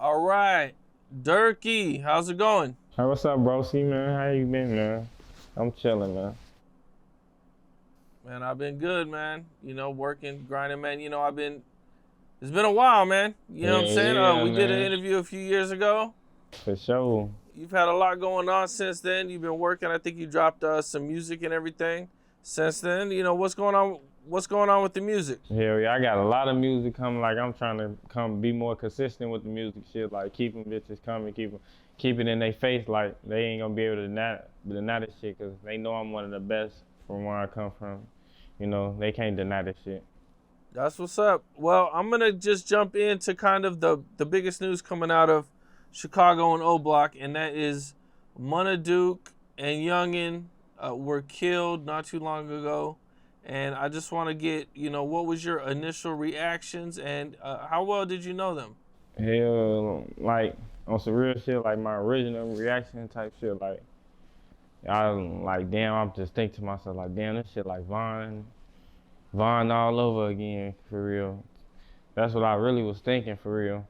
All right, Durkey, how's it going? Hey, what's up, bro? See, man, how you been, man? I'm chilling, man. Man, I've been good, man. Working, grinding, man. It's been a while, man. You know what I'm Yeah, saying? yeah, We did an man. interview a few years ago. For sure. You've had a lot going on since then. You've been working. I think you dropped some music and everything since then. What's going on? What's going on with the music? Hell yeah, I got a lot of music coming. Like, I'm trying to come be more consistent with the music shit. Like, keep them bitches coming, keep it in their face. Like, they ain't gonna be able to deny this shit, cause they know I'm one of the best from where I come from. They can't deny this shit. That's what's up. Well, I'm gonna just jump into kind of the biggest news coming out of Chicago and O Block, and that is Duke and Youngin were killed not too long ago. And I just want to get, what was your initial reactions and how well did you know them? Hell, like on some real shit, like my original reaction type shit, like damn, I'm just thinking to myself, like, damn, this shit like Vaughn all over again, for real. That's what I really was thinking, for real.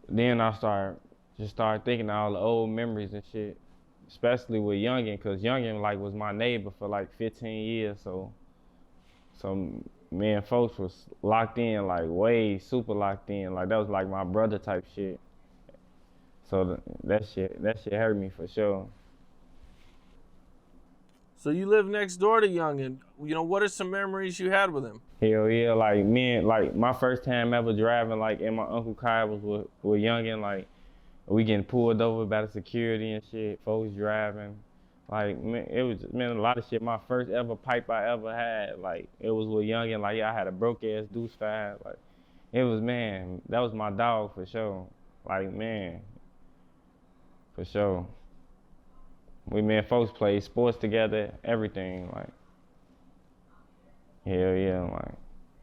Then I started thinking of all the old memories and shit, especially with Youngin, cause Youngin like was my neighbor for like 15 years, so me and folks was locked in, like way super locked in, like that was like my brother type shit. So that shit hurt me for sure. So you live next door to Youngin. What are some memories you had with him? Hell yeah, like me and like my first time ever driving like in my Uncle Kai was with Youngin, like we getting pulled over by the security and shit, folks driving. Like, man, it was, man, a lot of shit. My first ever pipe I ever had, like, it was with Youngin. Like, yeah, I had a broke ass Deuce 5. Like, it was, man, that was my dog for sure. Like, man, for sure. We, man, folks played sports together, everything. Like, hell yeah, like,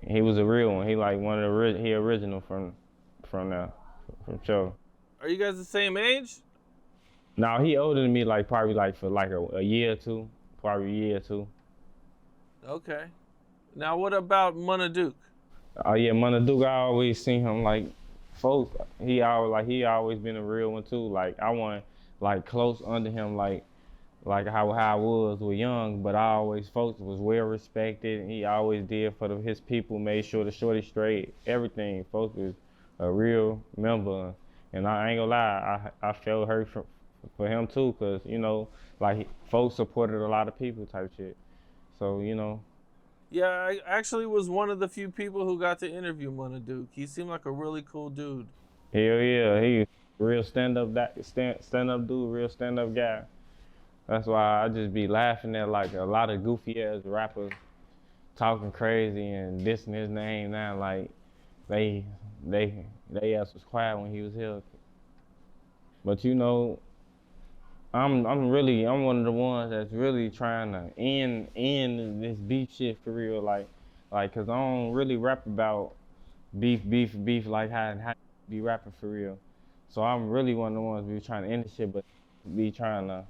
he was a real one. He like one of he original from there, from sure. Are you guys the same age? Now he older than me, like probably like for like a year or two, probably a year or two. Okay. Now what about Duke? Oh yeah, Duke, I always seen him like, folks. He always been a real one too. Like I want like close under him, like how I was with Young, but I always folks was well respected. He always did for his people, made sure the shorty straight, everything. Folks was a real member, and I ain't gonna lie, I felt hurt for him too, cause like folks supported a lot of people type shit. So Yeah, I actually was one of the few people who got to interview Duke. He seemed like a really cool dude. hell yeah, he real stand up dude, real stand up guy. That's why I just be laughing at like a lot of goofy ass rappers talking crazy and dissing his name now. Like they they ass was quiet when he was here. But I'm one of the ones that's really trying to end this beef shit for real. Like cause I don't really rap about beef like how be rapping for real. So I'm really one of the ones be trying to end this shit, but be trying to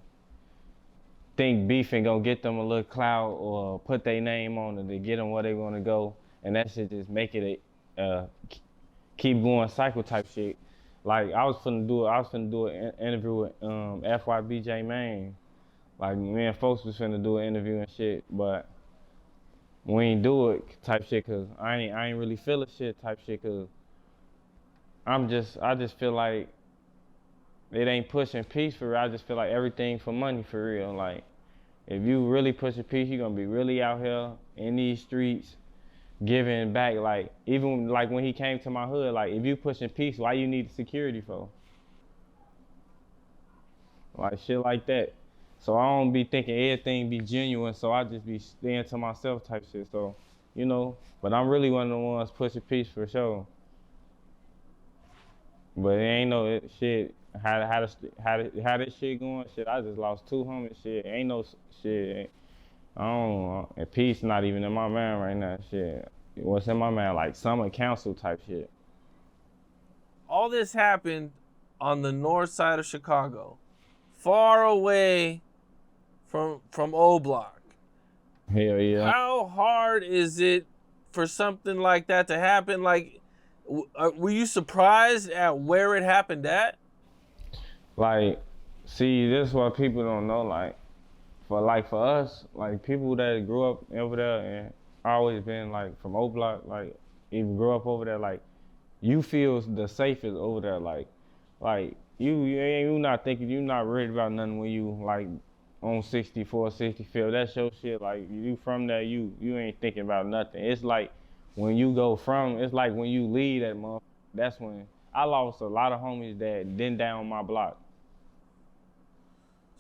think beef ain't gonna get them a little clout or put their name on it to get them where they want to go, and that shit just make it a keep going cycle type shit. Like I was finna do an interview with FYBJ Main. Like me and folks was finna do an interview and shit, but we ain't do it type shit cause I ain't really feeling shit type shit cause I just feel like it ain't pushing peace for real. I just feel like everything for money for real. Like, if you really pushing peace, you gonna be really out here in these streets, giving back. Like, even like when he came to my hood, like if you pushing peace, why you need security for? Like shit like that. So I don't be thinking everything be genuine. So I just be staying to myself type shit. So, but I'm really one of the ones pushing peace for sure. But it ain't no shit. How this shit going? Shit, I just lost 200. Shit, ain't no shit. I don't know. And peace not even in my mind right now. Shit, what's in my mind? Like summer council type shit. All this happened on the north side of Chicago, far away from O Block. Hell yeah. How hard is it for something like that to happen? Like, Were you surprised at where it happened at? Like, see, this is what people don't know. For us, like people that grew up over there and always been like from O Block, like even grew up over there, like you feel the safest over there. Like you not thinking, you not worried about nothing when you like on 64, 65. That's your shit. Like you from there, you ain't thinking about nothing. It's like when you go from, it's like when you leave that month. That's when I lost a lot of homies that didn't down my block.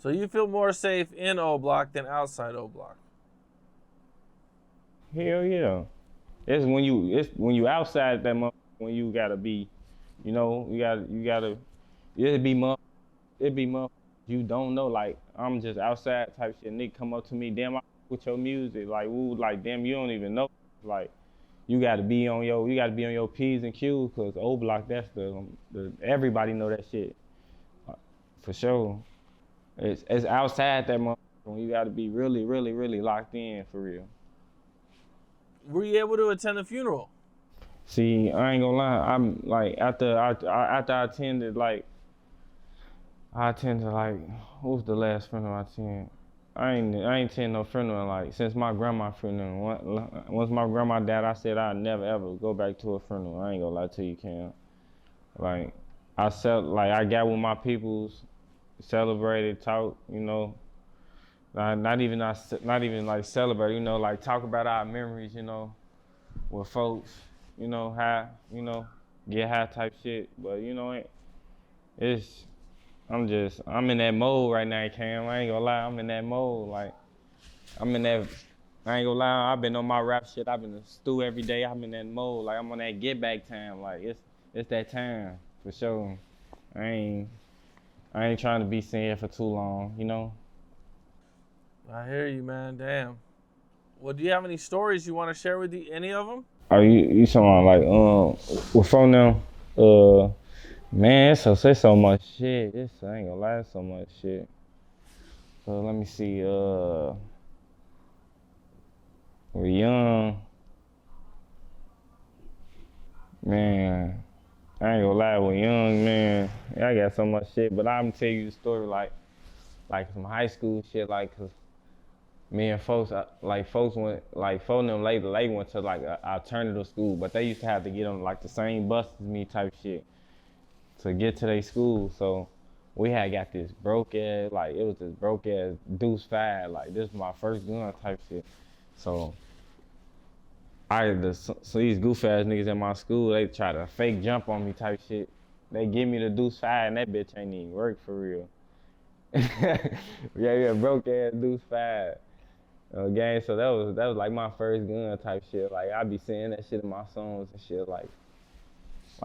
So you feel more safe in O Block than outside O Block? Hell yeah. It's when you outside that month when you gotta be, you gotta it be you don't know, like I'm just outside type shit. Nigga come up to me, damn, I with your music, like woo, like damn, you don't even know, like you gotta be on your P's and Q's, cause O Block, that's the everybody know that shit, for sure. It's outside that month when you gotta be really, really, really locked in for real. Were you able to attend the funeral? See, I ain't gonna lie. I'm like after I attended like what was the last funeral I attended? I ain't attend no funeral like since my grandma's funeral. Once my grandma died, I said I'd never ever go back to a funeral. I ain't gonna lie to you, Cam. Like I got with my peoples, celebrated, talked, not even like celebrate, like talk about our memories, with folks, how, get high type shit. But it's I'm in that mode right now, Cam. I ain't gonna lie, I'm in that mode. Like I'm in that I ain't gonna lie, I've been on my rap shit, I've been in the stew every day, I'm in that mode. Like I'm on that get back time. Like it's that time for sure. I ain't trying to be sitting here for too long. I hear you, man. Damn. Well, do you have any stories you want to share with any of them? Are you talking about like with phone now? Man, it's so much shit. I ain't gonna lie, it's so much shit. So let me see. We're young. Man, I ain't gonna lie, we're young, man. I got so much shit, but I'm gonna tell you the story like some high school shit, like 'cause me and folks, folks went, like folks them later, they went to like an alternative school, but they used to have to get on like the same bus as me type shit to get to their school. So we had got this broke ass, like it was this broke ass Deuce 5, like this was my first gun type shit. So so these goof ass niggas in my school, they try to fake jump on me type shit. They give me the Deuce 5 and that bitch ain't even work for real. Yeah, broke ass Deuce 5. Gang, so that was like my first gun type shit. Like I be saying that shit in my songs and shit. Like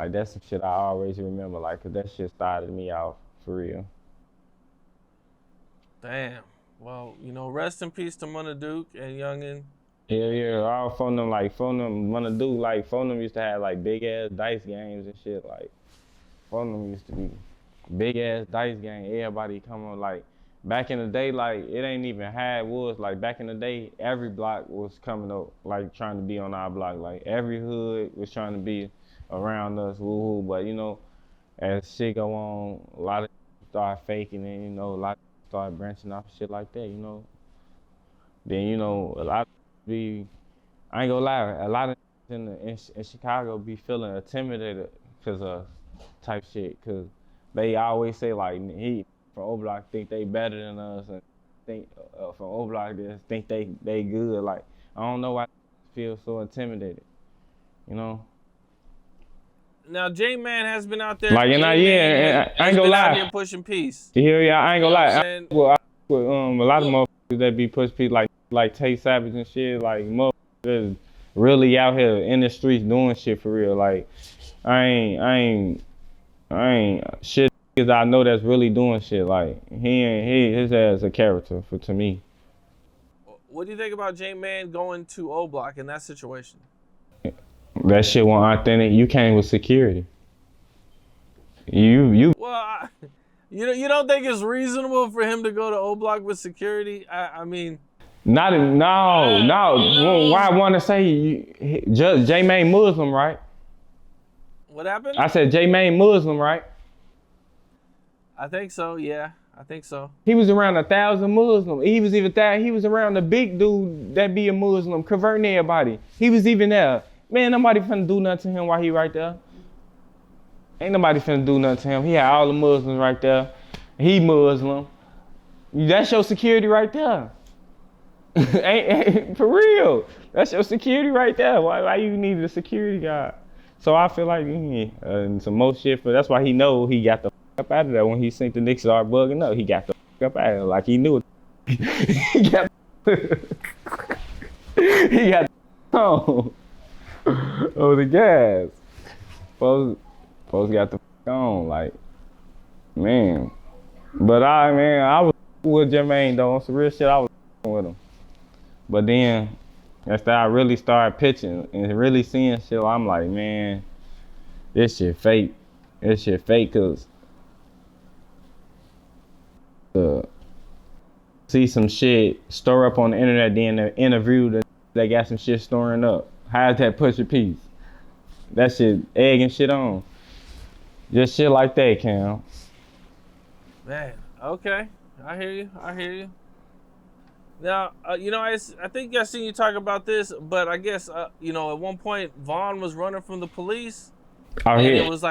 that's some shit I always remember. Like 'cause that shit started me out for real. Damn. Well, rest in peace to Muna Duke and Youngin. Yeah. All phone them wanna do like phone them used to have like big ass dice games and shit. Like phone them used to be big ass dice game. Everybody come on like. Back in the day, like, it ain't even how it was. Like, back in the day, every block was coming up, like, trying to be on our block. Like, every hood was trying to be around us, woo-hoo. But, as shit go on, a lot of people start faking it, a lot of people start branching off shit like that. Then, a lot of I ain't gonna lie, a lot of in Chicago be feeling intimidated because of type shit. Because they always say, like, from O Block think they better than us and think from O Block just think they good. Like I don't know why I feel so intimidated, Now, J-Man has been out there. Like and I ain't gonna lie. Out here pushing peace. Yeah, I ain't gonna lie. I with a lot of motherfuckers that be push peace like Tay Savage and shit. Like motherfuckers really out here in the streets doing shit for real. Like I ain't shit. I know that's really doing shit. Like his ass a character to me. What do you think about J-Man going to O Block in that situation? That shit wasn't authentic. You came with security. You. Well, you don't think it's reasonable for him to go to O Block with security? I mean. No. Why I want to say just J-Man Muslim, right? What happened? I said J-Mane Muslim, right? I think so. Yeah, I think so. He was around 1,000 Muslims. He was even that. He was around the big dude that be a Muslim, converting everybody. He was even there. Man, nobody finna do nothing to him while he right there. Ain't nobody finna do nothing to him. He had all the Muslims right there. He Muslim. That's your security right there. ain't for real. That's your security right there. Why you need a security guard? So I feel like some more shit. That's why he know he got the up out of there when he seen the niggas start bugging up. He got the up out of there like he knew it. he got he got on the gas. Folks got the on like man. But I was with Jermaine though on some real shit. I was with him. But then after I really started pitching and really seeing shit, I'm like, man, this shit fake. This shit fake cause see some shit store up on the internet, then the interview they got some shit storing up. How's that push a piece? That shit egging shit on. Just shit like that, Cam. Man, okay. I hear you. Now, I think I seen you talk about this, but I guess, at one point, Vaughn was running from the police. Oh, and yeah. it was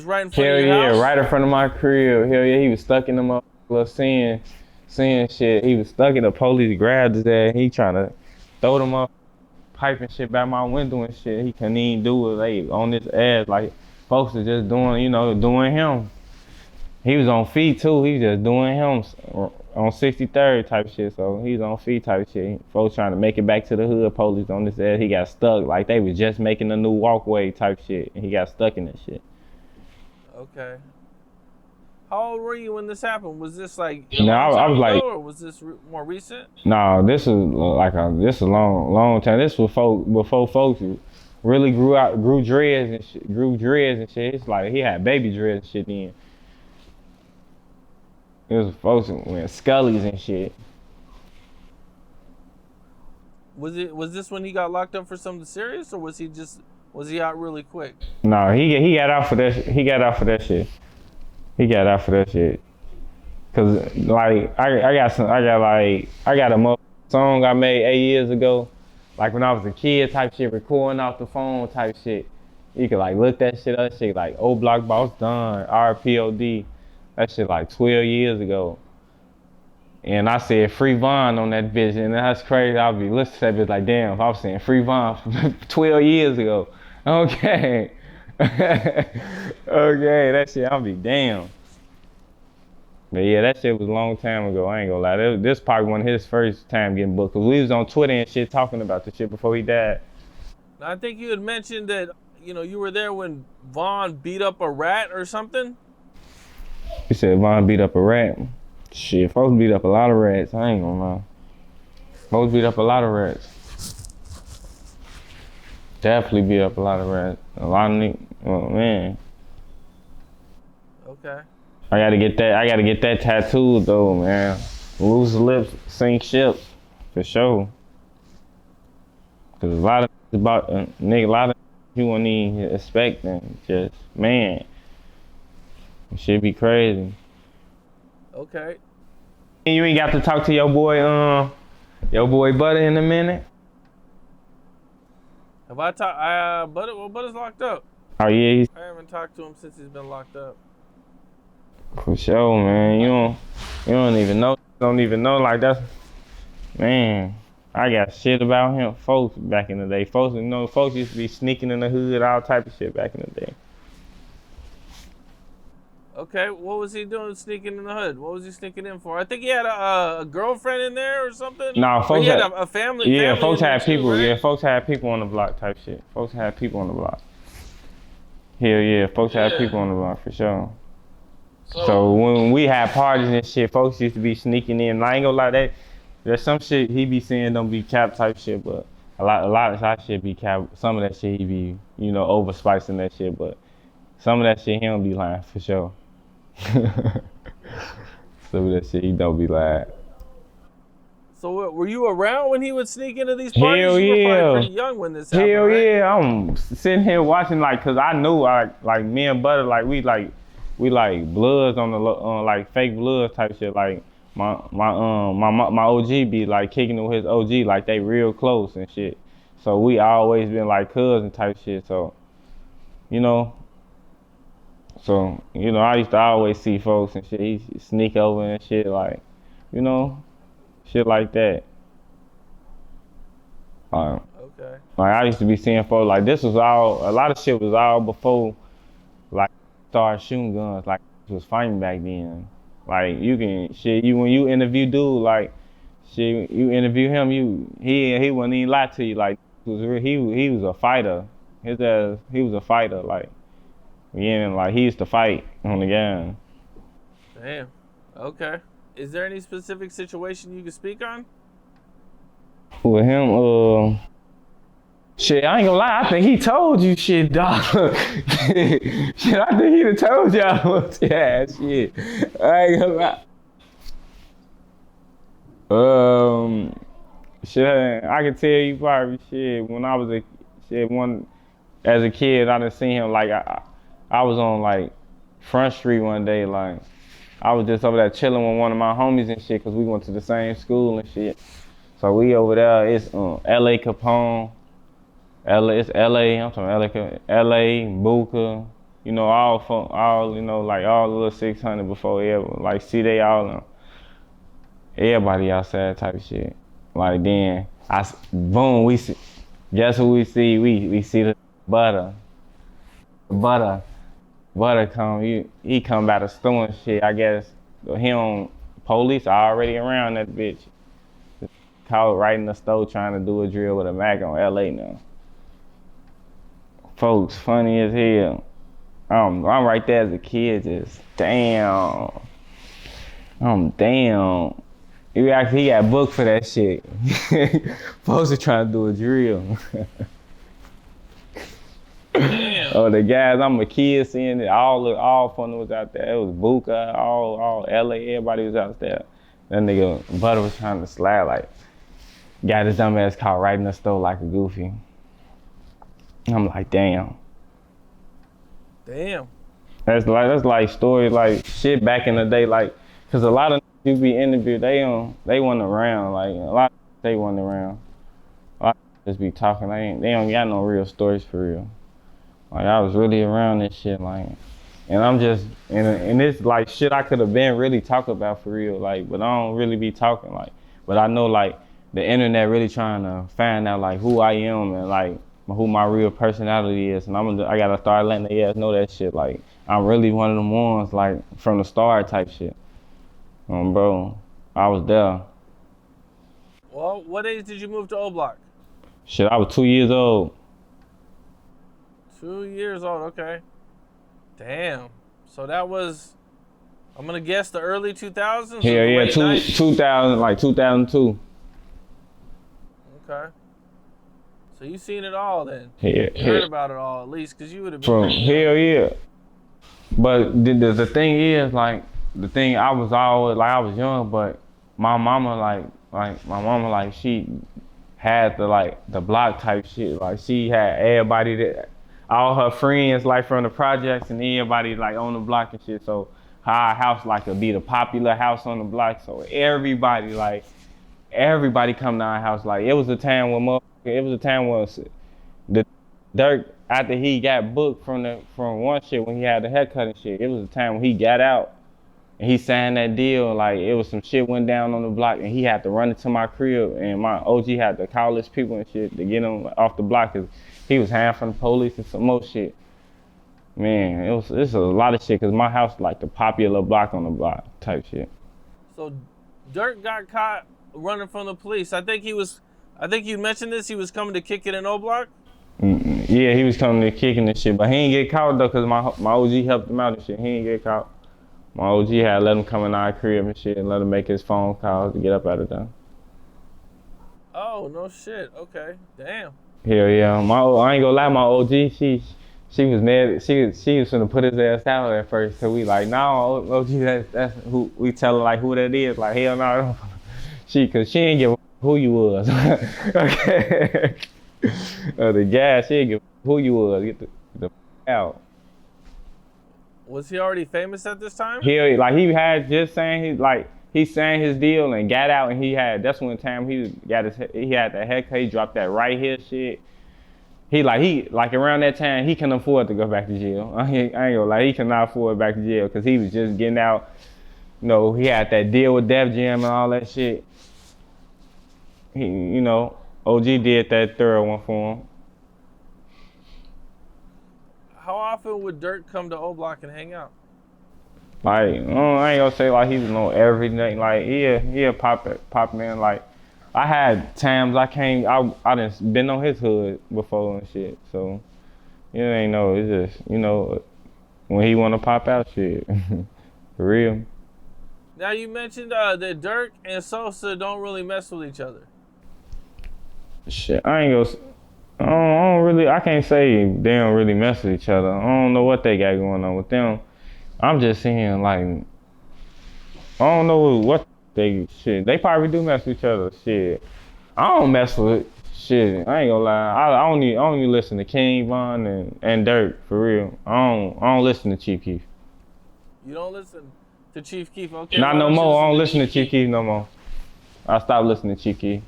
right in front of your Hell house. yeah, right in front of my crib. Hell yeah, he was stuck in the motherfucker seeing shit. He was stuck in the police, grabbed his ass. He trying to throw them up, piping shit by my window and shit. He couldn't even do it. Like, on his ass, like, folks are just doing him. He was on feet too. He was just doing him on 63rd type shit. So he's on feet type shit. Folks trying to make it back to the hood. Police on his ass. He got stuck. Like they was just making a new walkway type shit, and he got stuck in that shit. Okay. How old were you when this happened? Was this like I was like, or was this more recent? No, this is this is a long time. This was before folks really grew dreads and shit. It's like he had baby dreads and shit then. It was folks wearing scullies and shit. Was this when he got locked up for something serious, or was he out really quick? No, he got out for that. He got out for that shit. He got out for that shit. Cause like I got a song I made 8 years ago, like when I was a kid type shit, recording off the phone type shit. You could like look that shit up, shit like O Block Boss Done, RPOD. That shit like 12 years ago. And I said Free Von on that bitch, and that's crazy. I'll be listening to that bitch like, damn, if I was saying Free Von 12 years ago. Okay. Okay, that shit, I'll be damn. But yeah, that shit was a long time ago, I ain't gonna lie. This probably one of his first time getting booked, cause we was on Twitter and shit talking about the shit before he died. I think you had mentioned that, you were there when Vaughn beat up a rat or something? He said Vaughn beat up a rat. Shit, folks beat up a lot of rats, I ain't gonna lie. Folks beat up a lot of rats. Definitely beat up a lot of rats. A lot of niggas, oh man. Okay. I gotta get that tattooed though, man. Loose lips sink ships, for sure. Cause a lot of you won't even expect them. Just, man. It should be crazy. Okay. You ain't got to talk to your boy Butta in a minute? Have I talked? Butta's locked up. Oh yeah, I haven't talked to him since he's been locked up. For sure, man. You don't even know like that's, man. I got shit about him, folks back in the day. Folks used to be sneaking in the hood, all type of shit back in the day. Okay, what was he doing sneaking in the hood? What was he sneaking in for? I think he had a girlfriend in there or something. No, folks he had a family. Yeah, family folks had people. Too, right? Yeah, folks had people on the block type shit. Folks had people on the block. Hell yeah, folks had people on the block for sure. So when we had parties and shit, folks used to be sneaking in. I ain't gonna lie, there's some shit he be saying don't be cap type shit, but a lot of that shit be cap. Some of that shit he be, overspicing that shit, but some of that shit he don't be lying for sure. Some of that shit he don't be lying. So were you around when he would sneak into these parties? Hell You were probably yeah. pretty young when this happened, Hell right? yeah, I'm sitting here watching cause I knew like me and Butta we bloods on like fake bloods type shit. Like my OG be like kicking it with his OG like they real close and shit. So we always been like cousin type shit. So you know, I used to always see folks and shit. He sneak over and shit like, you know, shit like that. Okay. Like I used to be seeing folks like this was all a lot of shit was all before like started shooting guns like it was fighting back then. Like you can shit you when you interview dude like shit you interview him he wouldn't even lie to you like he was a fighter. He was a fighter like yeah like he used to fight on the game. Damn. Okay. Is there any specific situation you can speak on? With him, shit, I ain't gonna lie, I think he told you shit, dog. Shit, I think he done told y'all. Yeah, shit. I ain't gonna lie. Shit, I can tell you probably shit, when I was as a kid, I done seen him, like, I was on, like, Front Street one day, like, I was just over there chilling with one of my homies and shit, cause we went to the same school and shit. So we over there, it's LA Capone, it's LA, I'm talking LA, Buka, you know, all you know, like all the little 600 before ever, like see they all, everybody outside type of shit. Like then, boom, we see, guess who we see? We see the Butta come, he come by the store and shit, I guess, police are already around that bitch. Caught right in the store trying to do a drill with a Mac on LA now. Folks, funny as hell. I'm right there as a kid, just damn. Damn. He got booked for that shit. Folks are trying to do a drill. Damn. Oh, the guys, I'm a kid seeing it. All fun was out there. It was Buka, all LA, everybody was out there. That nigga Butta was trying to slide like. Got his dumb ass caught right in the store like a goofy. I'm like, damn. Damn. That's like stories like shit back in the day, like, cause a lot of you be interviewed, they wasn't around, like a lot of they wasn't around. A lot of just be talking, they don't got no real stories for real. Like I was really around this shit, like, and I'm just and it's like shit I could have been really talking about for real, like, but I don't really be talking like, but I know like. The internet really trying to find out like who I am and like who my real personality is, and I gotta start letting the ass know that shit. Like I'm really one of them ones like from the start type shit. Bro, I was there. Well, what age did you move to O Block? Shit, I was 2 years old. 2 years old. Okay. Damn. So that was, I'm gonna guess the early 2000s. Yeah, 2000, like 2002. Okay. So you seen it all then? Yeah, you heard about it all at least, cause you would have been. From hell yeah. But the thing is, like, the thing I was always like I was young, but my mama like she had the block type shit. Like she had everybody that all her friends like from the projects and everybody like on the block and shit. So our house like would be the popular house on the block. So everybody come to our house. Like it was a time when the Durk, after he got booked from one shit when he had the haircut and shit, it was a time when he got out and he signed that deal. Like it was some shit went down on the block and he had to run into my crib and my OG had to call his people and shit to get him off the block because he was hiding from the police and some more shit. Man, it's a lot of shit because my house like the popular block on the block type shit. So Durk got caught running from the police. I think you mentioned this. He was coming to kick it in O Block. Yeah, he was coming to kicking and shit, but he ain't get caught though, cause my OG helped him out and shit. He ain't get caught. My OG had let him come in our crib and shit, and let him make his phone calls to get up out of there. Oh no shit. Okay, damn. Hell yeah, I ain't gonna lie, my OG she was mad. She was gonna put his ass out at first, so we like, no, OG, that's who we tell her like who that is. Like hell no, Cause she ain't give a who you was. Okay. The guy, she ain't give a who you was. Get the out. Was he already famous at this time? He had just saying he sang his deal and got out, and that's when time he had the heck, he dropped that right here shit. He around that time he can afford to go back to jail. I ain't gonna lie, he cannot afford back to jail because he was just getting out. You know, he had that deal with Def Jam and all that shit. OG did that thorough one for him. How often would Durk come to O Block and hang out? Like, I ain't gonna say like he's everything. Like, he a pop man. Like, I had times I done been on his hood before and shit. So, it's just, when he wanna pop out shit. For real. Now you mentioned that Durk and Sosa don't really mess with each other. Shit, I can't say they don't really mess with each other. I don't know what they got going on with them. I'm just saying, like, I don't know what they probably do mess with each other. Shit, I don't mess with shit. I ain't gonna lie. I only listen to King Von and Durk for real. I don't listen to Chief Keef. You don't listen to Chief Keef? Okay. Not no more. I don't listen to Chief Keef no more. I stopped listening to Chief Keef.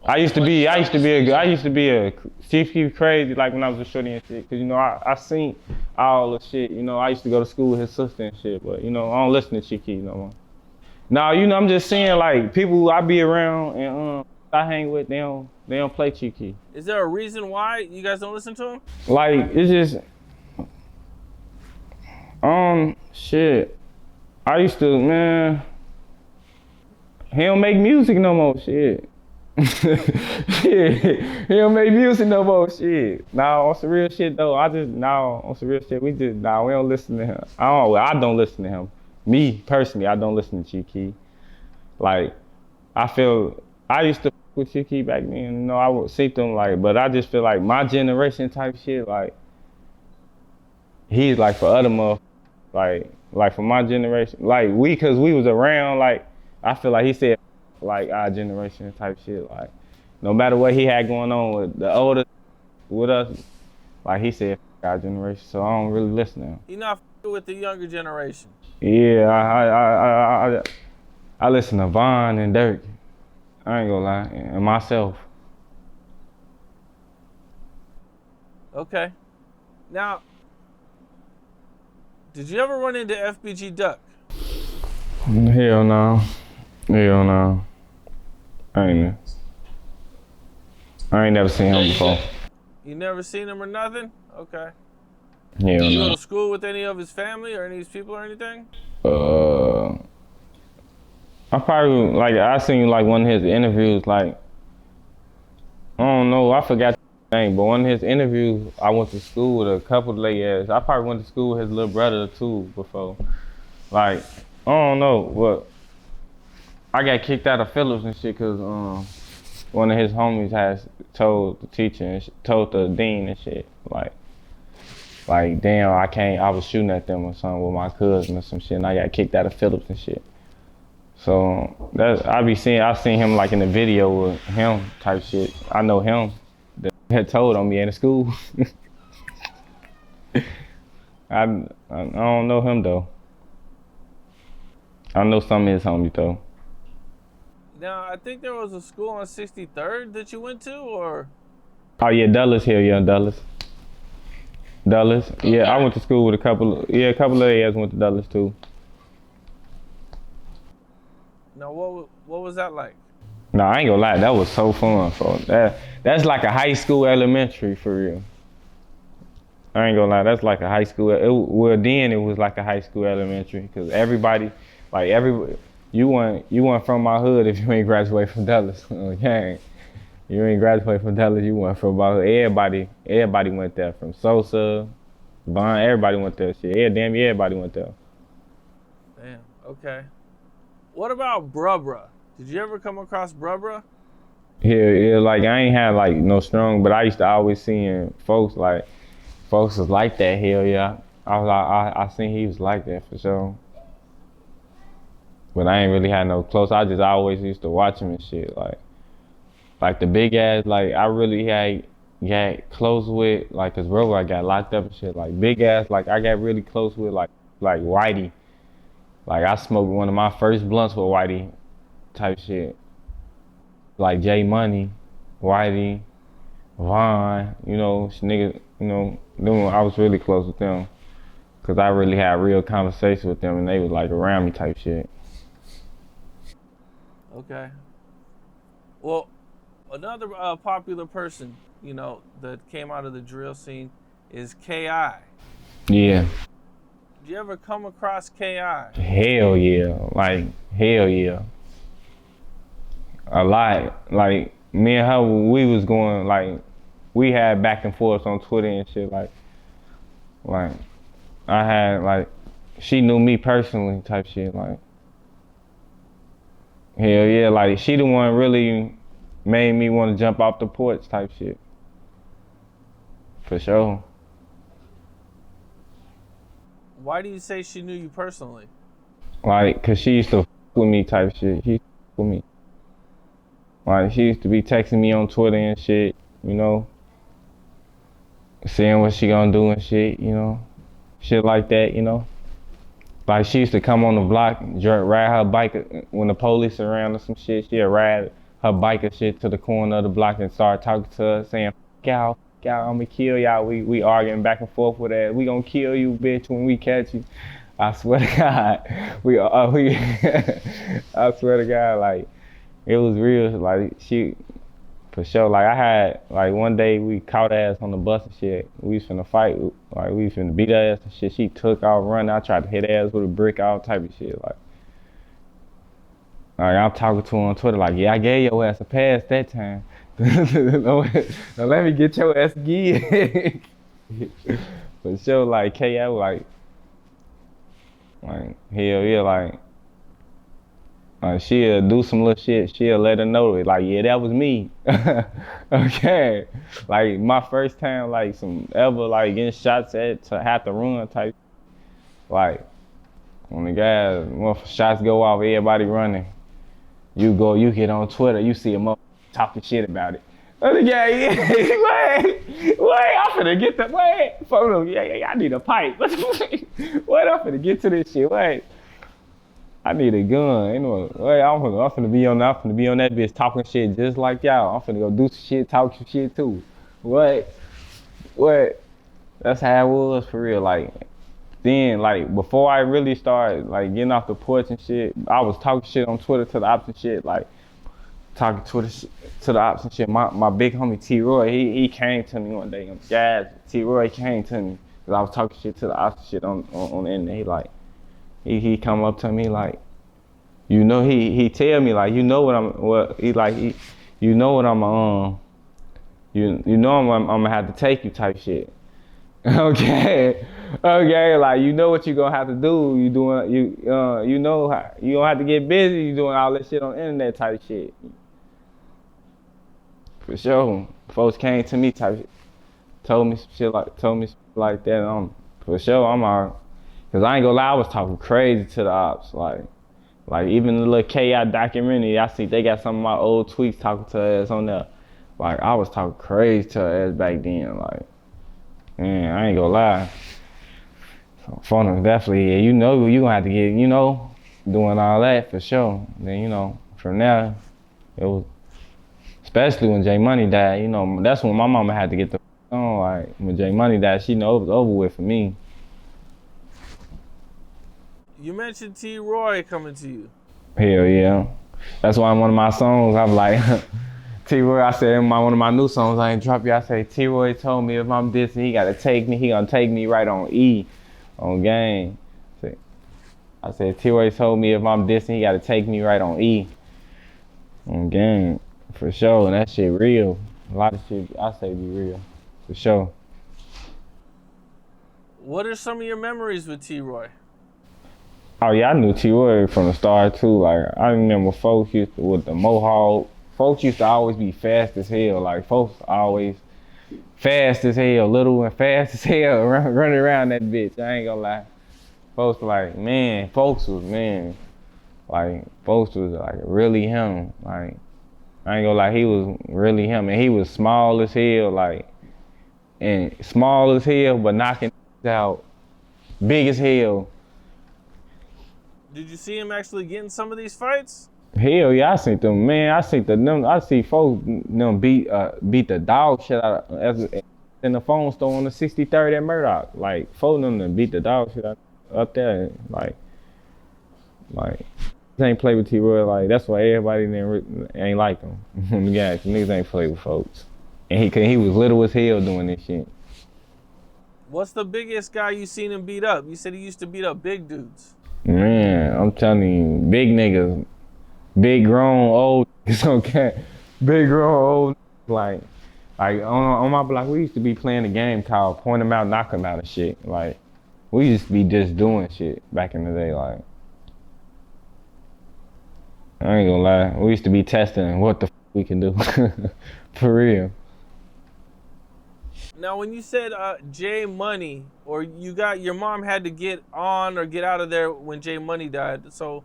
I used to be a Chief Keef crazy, like when I was a shorty and shit, cause I seen all the shit. I used to go to school with his sister and shit, but I don't listen to Chief Keef no more. Now I'm just saying, like, people I be around and I hang with, they don't play Chief Keef. Is there a reason why you guys don't listen to him? Like, it's just shit. I used to, man. He don't make music no more, shit. Shit, he don't make music no more, shit. Nah, on some real shit though, on some real shit, we don't listen to him. I don't listen to him. Me, personally, I don't listen to Chief Keef. Like, I used to fuck with Chief Keef back then, I would see them, like, but I just feel like my generation type shit, like, he's like for other motherfuckers, like for my generation, like, cause we was around, like, I feel like he said, like, our generation type shit, like, no matter what he had going on with the older, with us, like he said, our generation, so I don't really listen to him. You're not with the younger generation? Yeah, I listen to Von and Durk, I ain't gonna lie, and myself. Okay. Now, did you ever run into FBG Duck? Hell no. Hell no. I ain't never seen him before. You never seen him or nothing? Okay. Hell Did you no. go to school with any of his family or any of his people or anything? I probably, like, I seen like one of his interviews, like, I don't know, I forgot the name, but one of his interviews, I went to school with a couple of late ass. I probably went to school with his little brother too before. Like, I don't know, but I got kicked out of Phillips and shit because one of his homies has told the teacher and told the dean and shit, like damn, I was shooting at them or something with my cousin or some shit, and I got kicked out of Phillips and shit. So I seen him like in the video with him type shit. I know him that had told on me in the school. I don't know him though. I know some of his homies though. Now, I think there was a school on 63rd that you went to, or? Oh yeah, Dulles here, yeah, Dulles. Okay. Yeah, I went to school with a couple of guys went to Dulles too. Now, what was that like? No, I ain't gonna lie, that was so fun. So that's like a high school elementary for real. I ain't gonna lie, that's like a high school. Then it was like a high school elementary because you weren't from my hood if you ain't graduate from Dulles. Okay, you ain't graduate from Dulles, you went from my hood. Everybody went there, from Sosa, Von, everybody went there. Shit, everybody went there. Damn. Okay. What about Bruh? Did you ever come across Bruh? Yeah, like I ain't had like no strong, but I used to always seeing folks was like that. Hell yeah, I seen he was like that for sure. but I ain't really had no close. I just always used to watch him and shit. Like the big ass, like I really had got close with, like, cause bro, I got locked up and shit. Like big ass, like I got really close with, like Whitey. Like I smoked one of my first blunts with Whitey, type shit. Like J Money, Whitey, Vaughn, niggas, I was really close with them. Cause I really had real conversation with them and they was like around me type shit. Okay. Well, another popular person, that came out of the drill scene is K.I. Yeah. Did you ever come across K.I.? Hell yeah. Like, hell yeah. A lot. Like, me and her, we was going, like, we had back and forth on Twitter and shit. Like, I had, like, she knew me personally type shit. Like, hell yeah. Like, she the one really made me want to jump off the porch type shit. For sure. Why do you say she knew you personally? Like, cause she used to f with me type shit. She used to f with me. Like, she used to be texting me on Twitter and shit, seeing what she gonna do and shit, shit like that, Like, she used to come on the block, ride her bike when the police around or some shit. She'd ride her bike and shit to the corner of the block and start talking to us, saying, "F y'all, I'ma kill y'all." We arguing back and forth with that. "We gonna kill you, bitch, when we catch you." I swear to God, I swear to God, like, it was real. Like, she, for sure. Like, I had, like, one day we caught ass on the bus and shit. We was finna fight. Like, we was finna beat her ass and shit. She took off running. I tried to hit her ass with a brick, all type of shit. Like, I'm talking to her on Twitter, like, "Yeah, I gave your ass a pass that time." Now let me get your ass again. For sure, like, KO, like, hell yeah, like, she'll do some little shit. She'll let her know it. Like, yeah, that was me. Okay. Like, my first time, like, some ever, like, getting shots at to have to run type. Like, when the guys, when shots go off, everybody running. You get on Twitter, you see a mother talking shit about it. Oh, yeah, wait, I'm finna get the, photo, yeah, I need a pipe. Wait, I'm finna get to this shit, wait. I need a gun. Wait, I'm finna be on that bitch talking shit just like y'all. I'm finna go do some shit, talk some shit too. What? That's how it was for real. Like, then, like, before I really started, like, getting off the porch and shit, I was talking shit on Twitter to the ops and shit, like, talking Twitter to the ops and shit. My big homie T-Roy, he came to me one day. T-Roy came to me because I was talking shit to the ops and shit on the internet. He like, he come up to me like, he tell me like, I'm gonna have to take you type shit. Okay, like, what you gonna have to do. You gonna have to get busy. You doing all that shit on the internet type shit. For sure, folks came to me type shit, told me shit like that. For sure, I'm all. Cause I ain't gonna lie, I was talking crazy to the ops. Like even the little KI documentary, I see they got some of my old tweets talking to her ass on there. Like, I was talking crazy to her ass back then. Like, man, I ain't gonna lie. So phone definitely, yeah, you gonna have to get, doing all that for sure. Then, from there, it was, especially when J Money died, that's when my mama had to get the on. Like, when J Money died, she know it was over with for me. You mentioned T-Roy coming to you. Hell yeah. That's why in one of my songs, I'm like, T-Roy, I said in one of my new songs, I ain't drop you, I say, T-Roy told me if I'm dissing, he gotta take me, he gonna take me right on E, on game. I said, T-Roy told me if I'm dissing, he gotta take me right on E, on game, for sure, and that shit real. A lot of shit, I say be real, for sure. What are some of your memories with T-Roy? Oh yeah, I knew T-Roy from the start too. Like, I remember folks used to, with the Mohawk, folks used to always be fast as hell. Like, folks always fast as hell, little and fast as hell, running around that bitch. I ain't gonna lie. Folks like, man, Like folks was like really him. Like I ain't gonna lie, he was really him, and he was small as hell, like and small as hell, but knocking out big as hell. Did you see him actually getting some of these fights? Hell yeah, I seen them, man. I see folks them beat the dog shit out of in the phone store on the 63rd at Murdoch. Like folks them beat the dog shit out up there. Like they ain't play with T-Roy. Like that's why everybody ain't like him. Yeah, niggas ain't play with folks. And he was little as hell doing this shit. What's the biggest guy you seen him beat up? You said he used to beat up big dudes. Man, I'm telling you, big niggas, big grown old niggas, okay? Big grown old like on my block, we used to be playing a game called point 'em out, knock 'em out and shit. Like we used to be just doing shit back in the day. Like I ain't gonna lie, we used to be testing what the we can do for real. Now, when you said J Money, or you got your mom had to get on or get out of there when J Money died, so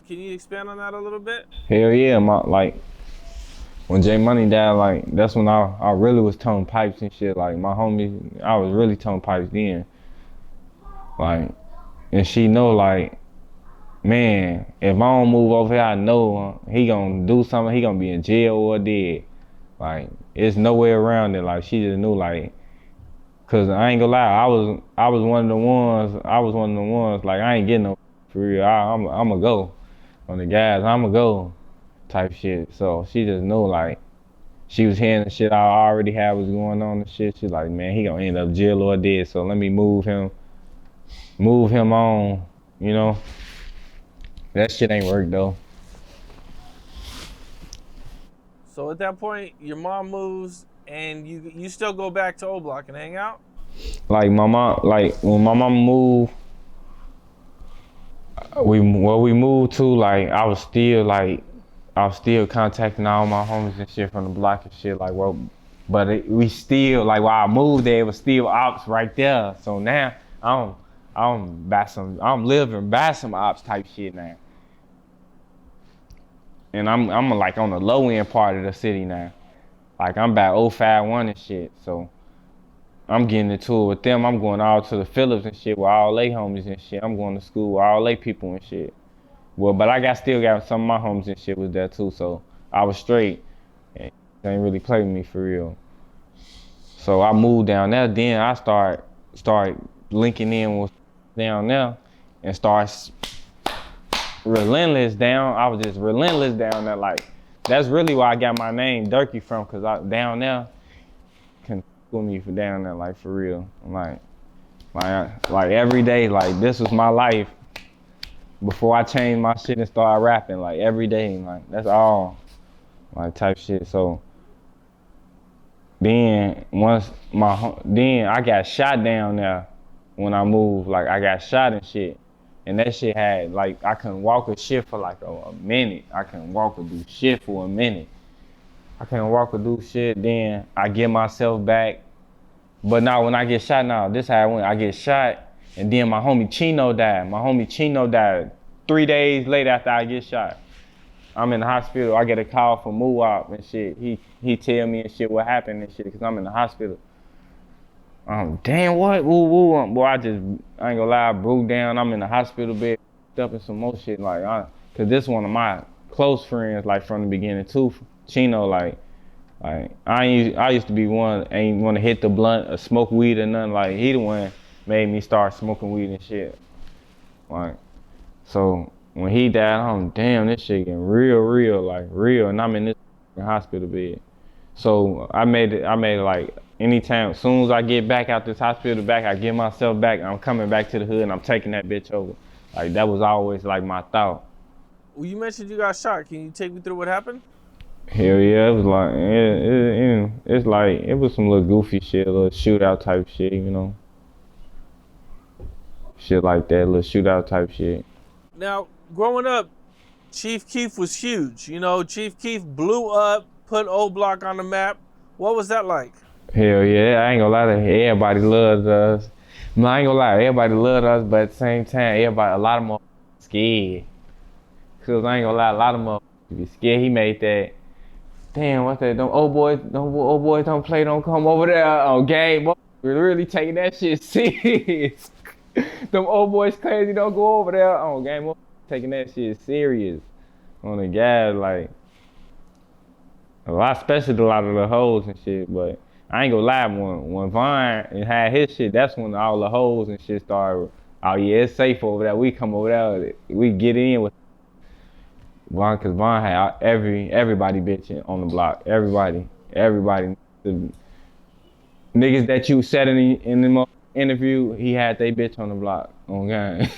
can you expand on that a little bit? Hell yeah, like when J Money died, like that's when I really was towing pipes and shit. Like my homie, I was really towing pipes then. Like, and she know like, man, if I don't move over here, I know he gonna do something. He gonna be in jail or dead. Like, it's no way around it. Like, she just knew, like, cause I ain't gonna lie, I was one of the ones. Like, I ain't getting no for real. I'm gonna go on the gas. I'm gonna go type shit. So she just knew, like, she was hearing the shit I already had was going on and shit. She's like, man, he gonna end up jail or dead. So let me move him on. You know, that shit ain't work though. So at that point, your mom moves, and you still go back to O Block and hang out? Like my mom, like when my mom moved, we moved to, like I was still contacting all my homies and shit from the block and shit. Like but we still, like while I moved there, it was still ops right there. So now I'm living by some ops type shit now. And I'm like on the low end part of the city now. Like I'm about 051 and shit. So I'm getting into it with them. I'm going all to the Phillips and shit with all they homies and shit. I'm going to school with all they people and shit. Well, but I still got some of my homies and shit was there too. So I was straight. And they ain't really play with me for real. So I moved down there. Then I start linking in with down there and start relentless down. I was just relentless down there. Like that's really where I got my name Durkey from, cause I down there can with me for down there, like for real. Like every day, like this was my life before I changed my shit and started rapping. Like every day, like that's all, like type shit. So then then I got shot down there when I moved. Like I got shot and shit. And that shit had, like, I couldn't walk a shit for like a minute. I couldn't walk or do shit for a minute. I couldn't walk or do shit. Then I get myself back. But now when I get shot now, this how I went. I get shot, and then my homie Chino died. My homie Chino died 3 days later after I get shot. I'm in the hospital. I get a call from Muwop and shit. He tell me and shit what happened and shit, because I'm in the hospital. Damn, what? Woo. Boy, I ain't gonna lie, I broke down. I'm in the hospital bed, up in some more shit. Like, cause this one of my close friends, like from the beginning too. Chino, like I used to be one, ain't want to hit the blunt or smoke weed or nothing. Like, he the one made me start smoking weed and shit. Like, so when he died, I'm damn, this shit getting real, like real, and I'm in this hospital bed. So I made it like, anytime, as soon as I get back out this hospital I get myself back, I'm coming back to the hood and I'm taking that bitch over. Like, that was always like my thought. Well, you mentioned you got shot. Can you take me through what happened? Hell yeah, it was like, it's like, it was some little goofy shit, a little shootout type shit, you know? Shit like that, little shootout type shit. Now, growing up, Chief Keef was huge. You know, Chief Keef blew up, put O Block on the map. What was that like? Hell yeah, I ain't gonna lie to you, everybody loved us. No, I ain't gonna lie, everybody loved us, but at the same time, a lot of them scared. Cause I ain't gonna lie, a lot of motherfuckers be scared. He made that. Damn, what's that? Them old boys don't play, don't come over there on game. We're really taking that shit serious. Them old boys crazy, don't go over there on game. Taking that shit serious. On the guys, like especially a lot of the hoes and shit. But I ain't gonna lie, when Vaughn had his shit, that's when all the hoes and shit started. Oh yeah, it's safe over there. We come over there, we get in with Vaughn, cause Vaun had everybody bitching on the block. Everybody. The niggas that you said in the interview, he had they bitch on the block. Oh god.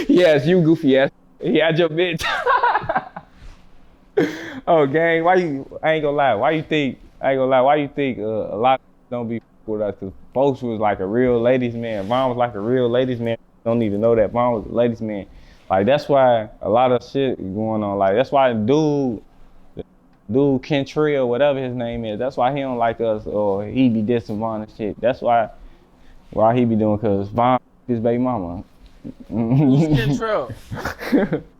Yes, you goofy ass. He had your bitch. Oh gang, I ain't gonna lie. Why you think a lot don't be with us? Cause folks was like a real ladies man. Vaughn was like a real ladies man. Don't need to know that Vaughn was a ladies man. Like that's why a lot of shit is going on. Like that's why dude Kentrell, whatever his name is, that's why he don't like us or he be dissing Vaughn and shit. That's why he be doing, cause Vaughn his baby mama. Who's Kentrell?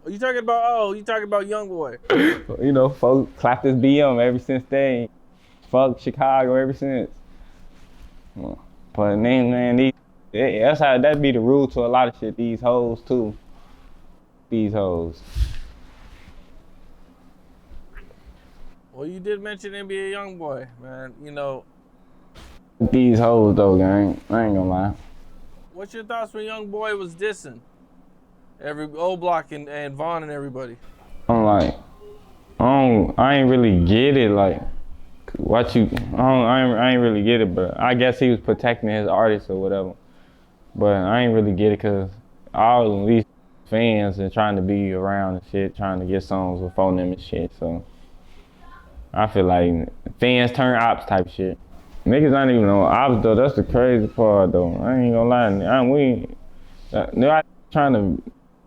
You talking about Youngboy? You know, folks clapped his BM ever since then. Fuck Chicago ever since. But man, that's how that be the rule to a lot of shit. These hoes too. These hoes. Well, you did mention NBA Youngboy, man. You know. These hoes though, gang. I ain't gonna lie. What's your thoughts when Youngboy was dissing every O Block and Vaughn and everybody? I'm like, I ain't really get it. Like, I ain't really get it. But I guess he was protecting his artists or whatever. But I ain't really get it, cause all these fans and trying to be around and shit, trying to get songs before them and shit. So I feel like fans turn ops type shit. Niggas not even on ops though. That's the crazy part though. I ain't gonna lie. They're not trying to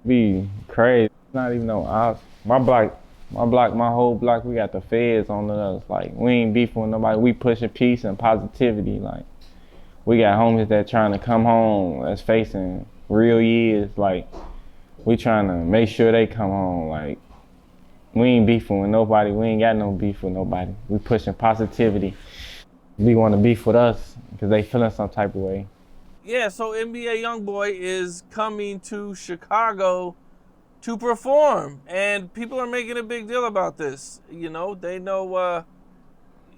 be crazy. It's not even on ops. My whole block, we got the feds on us. Like we ain't beefing with nobody. We pushing peace and positivity. Like we got homies that trying to come home that's facing real years. Like we trying to make sure they come home. Like we ain't beefing with nobody. We ain't got no beef with nobody. We pushing positivity. We want to beef with us because they feeling some type of way. Yeah, so NBA Youngboy is coming to Chicago to perform, and people are making a big deal about this. You know, they know,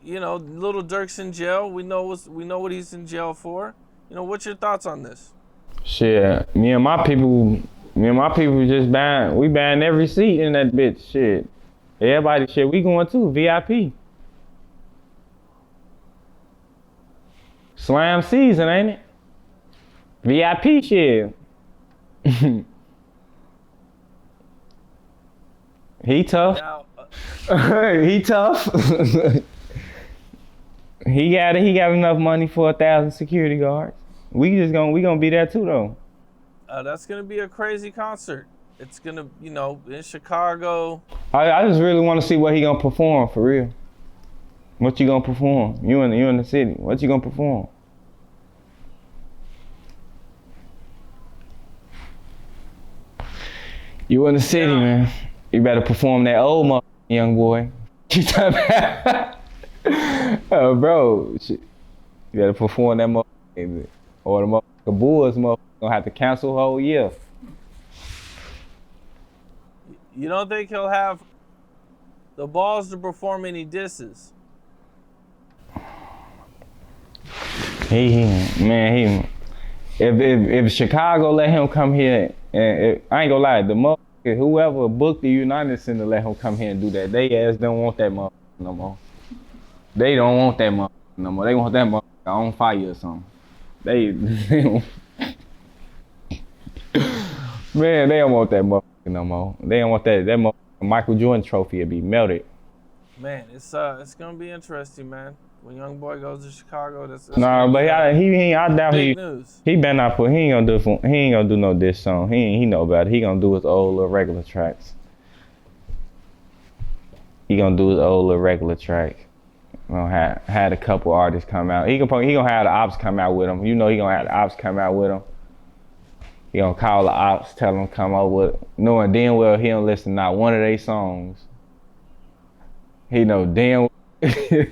little Durk's in jail. We know what he's in jail for. You know, what's your thoughts on this? Shit, me and my people just buying every seat in that bitch. Shit, everybody, shit, we going to VIP. Slam season, ain't it? VIP shit. He tough. Now, He tough. He got enough money for 1,000 security guards. We gonna be there too though. That's gonna be a crazy concert. It's gonna, in Chicago. I just really want to see what he gonna perform for real. What you gonna perform? You in the city. What you gonna perform? You in the city, man. You better perform that old young boy. You talking about? Bro, you better perform that motherfucker. Or the Bulls gonna have to cancel a whole year. You don't think he'll have the balls to perform any disses? If Chicago let him come here, and I ain't gonna lie, the motherfucker, whoever booked the United Center let him come here and do that, they ass don't want that motherfucker no more. They don't want that motherfucker no more. They want that motherfucker on fire or something. They don't. Man, they don't want that motherfucker no more. They don't want that motherfucker Michael Jordan trophy to be melted. Man, it's gonna be interesting, man. When Youngboy goes to Chicago, that's nah, but I doubt big news. He better not put. He ain't gonna do no diss song. He know about it. He gonna do his old little regular tracks. He gonna do his old little regular track. Had a couple artists come out. He gonna have the ops come out with him. You know he gonna have the ops come out with him. He gonna call the ops, tell them come over, knowing damn well he don't listen to not one of their songs. He know damn he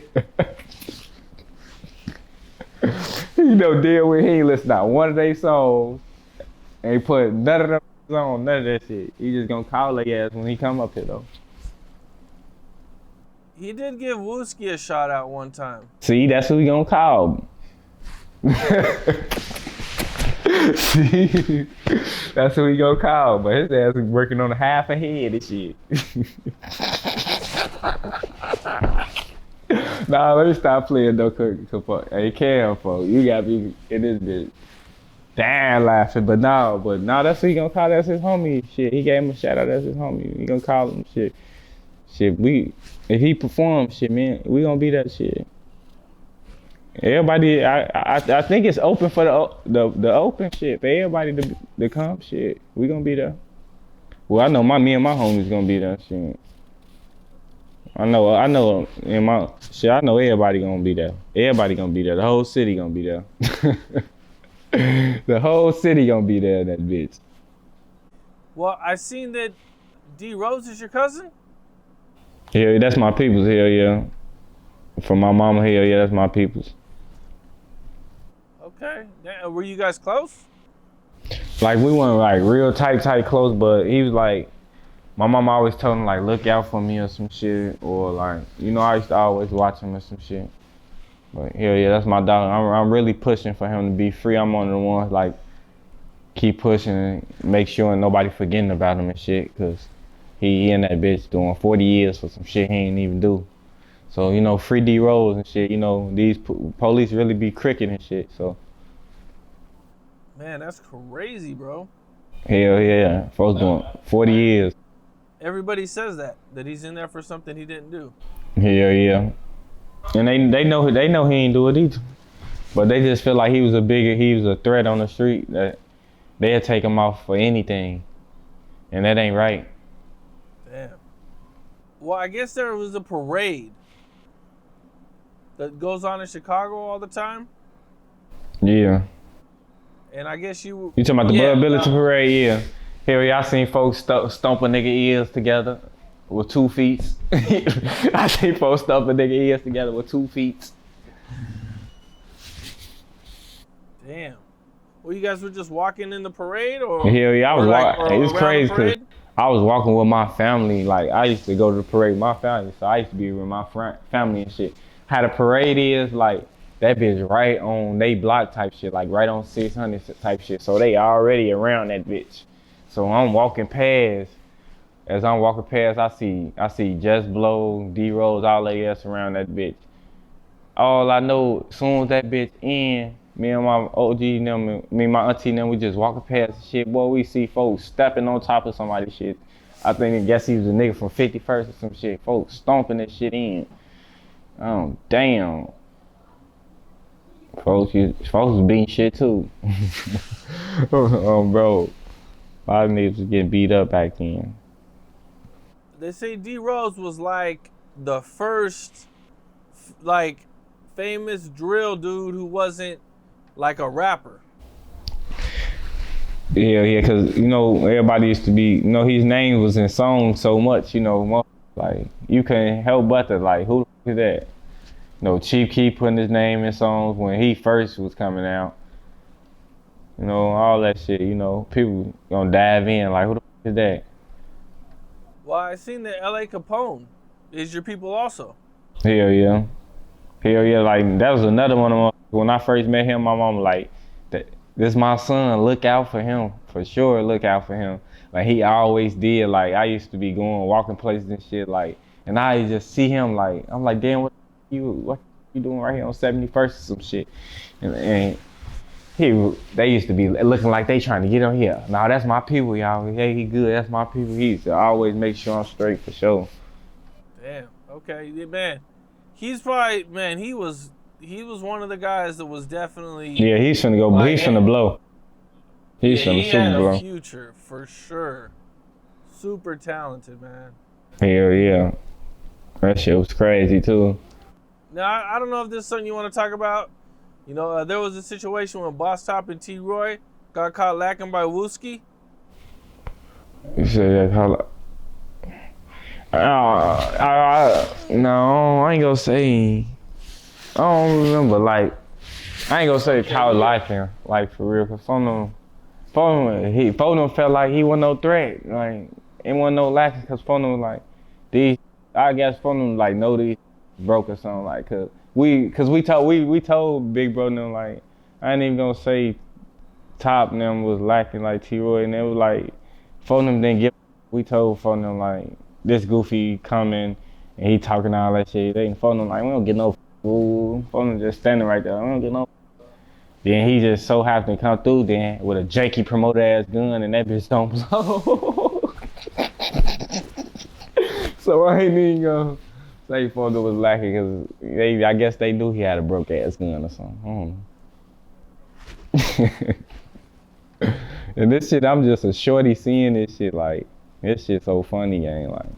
know damn well he ain't listen to not one of their songs. And he put none of them on, none of that shit. He just gonna call their ass when he come up here though. He did give Wooski a shot out one time. See, that's who he gonna call. See, that's who he gonna call, but his ass is working on a half a head and shit. Nah, let me stop playing though, Capone. Hey, Cam, folks, you gotta be in this bitch. Damn laughing, but no, that's who he gonna call. That's his homie. Shit, he gave him a shout out. That's his homie. He gonna call him shit. Shit, if he performs, shit, man, we gonna be that shit. Everybody, I think it's open for the open shit for everybody to come. Shit, we gonna be there. Well, I know me and my homies gonna be there. Shit. I know, in my shit. I know everybody gonna be there. Everybody gonna be there. The whole city gonna be there. The whole city gonna be there. That bitch. Well, I seen that D Rose is your cousin. Yeah, that's my peoples. Hell yeah. From my mama. Hell yeah, that's my peoples. Okay. Were you guys close? Like we weren't like real tight close, but he was like, my mama always told him like look out for me or some shit, or like, you know, I used to always watch him or some shit. But hell yeah, that's my dog. I'm really pushing for him to be free. I'm one of the ones like keep pushing and make sure nobody forgetting about him and shit, cause he in that bitch doing 40 years for some shit he ain't even do. So, you know, free D Rose and shit, you know, these police really be cricking and shit, so. Man, that's crazy, bro. Hell yeah, folks doing 40 years. Everybody says that he's in there for something he didn't do. Hell yeah. And they know he ain't do it either. But they just feel like he was a threat on the street that they'll take him off for anything. And that ain't right. Damn. Well, I guess there was a parade that goes on in Chicago all the time. Yeah. And I guess you talking about the Bud Ability Parade? Yeah. Hell yeah, I seen folks stomp a nigga ears together with 2 feet. I seen folks stomp a nigga ears together with 2 feet. Damn. Well, you guys were just walking in the parade, or? Hell yeah, I was walking. It's crazy because I was walking with my family. Like, I used to go to the parade with my family, so I used to be with my family and shit. How the parade is, like, that bitch right on they block type shit, like right on 600 type shit. So they already around that bitch. So I'm walking past. As I'm walking past, I see Just Blow, D Rose, all they ass around that bitch. All I know, as soon as that bitch in, me and my OG and them, me and my auntie and them, we just walking past the shit. Boy, we see folks stepping on top of somebody's shit. I guess he was a nigga from 51st or some shit. Folks stomping that shit in. Oh, damn. Folks was beating shit too. Bro. A lot of niggas was getting beat up back then. They say D Rose was like the first, like, famous drill dude who wasn't like a rapper. Yeah, cause you know everybody used to be, you know, his name was in songs so much, you know, like you couldn't help but to like, who the f is that? You know, Chief Keef putting his name in songs when he first was coming out. You know, all that shit, you know, people gonna dive in like, who the f is that? Well, I seen that LA Capone is your people also. Hell yeah. Like that was another one of them. When I first met him, my mom like, this my son, look out for him. For sure, look out for him. Like he always did. Like I used to be walking places and shit, like, and I just see him like, I'm like, damn, what you doing right here on 71st or some shit? And they used to be looking like they trying to get on here. Nah, that's my people, y'all. Hey, he good, that's my people. He used to always make sure I'm straight for sure. Damn, okay, man. He's probably, man, he was one of the guys that was definitely. Yeah, he's finna go, he's finna blow. He's finna super blow. He had a future, for sure. Super talented, man. Hell yeah. That shit was crazy too. Now, I don't know if this is something you want to talk about. You know, there was a situation when Boss Top and T-Roy got caught lacking by Wooski? You said that how? No, I ain't gonna say. I don't remember. Like, I ain't gonna say caught lacking, like for real. Cause Phono felt like he wasn't no threat. Like, it wasn't no lacking. Cause Phono was like these. I guess Phono like know these broke or something. Like, cause we told Big Bro them like I ain't even gonna say Top and them was lacking like T-Roy, and it was like Phono didn't give. We told Phono like this goofy coming and he talking all that shit. They Phono like we don't get no fool. Phono just standing right there. We don't get no. Then he just so happened to come through then with a janky promoter ass gun and that bitch don't blow. So I ain't even gonna say Phono was lacking because I guess they knew he had a broke ass gun or something. I don't know. And this shit, I'm just a shorty seeing this shit like, this shit so funny, gang. Like,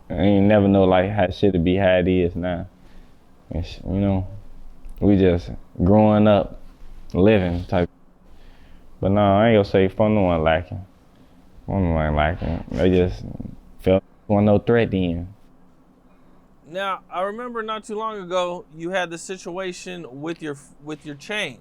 I ain't never know like how shit to be how it is now. And you know, we just growing up, living type. But no, I ain't gonna say Phono wasn't lacking. Phono wasn't lacking. They just felt wasn't no threat then. Now, I remember not too long ago you had the situation with your chain.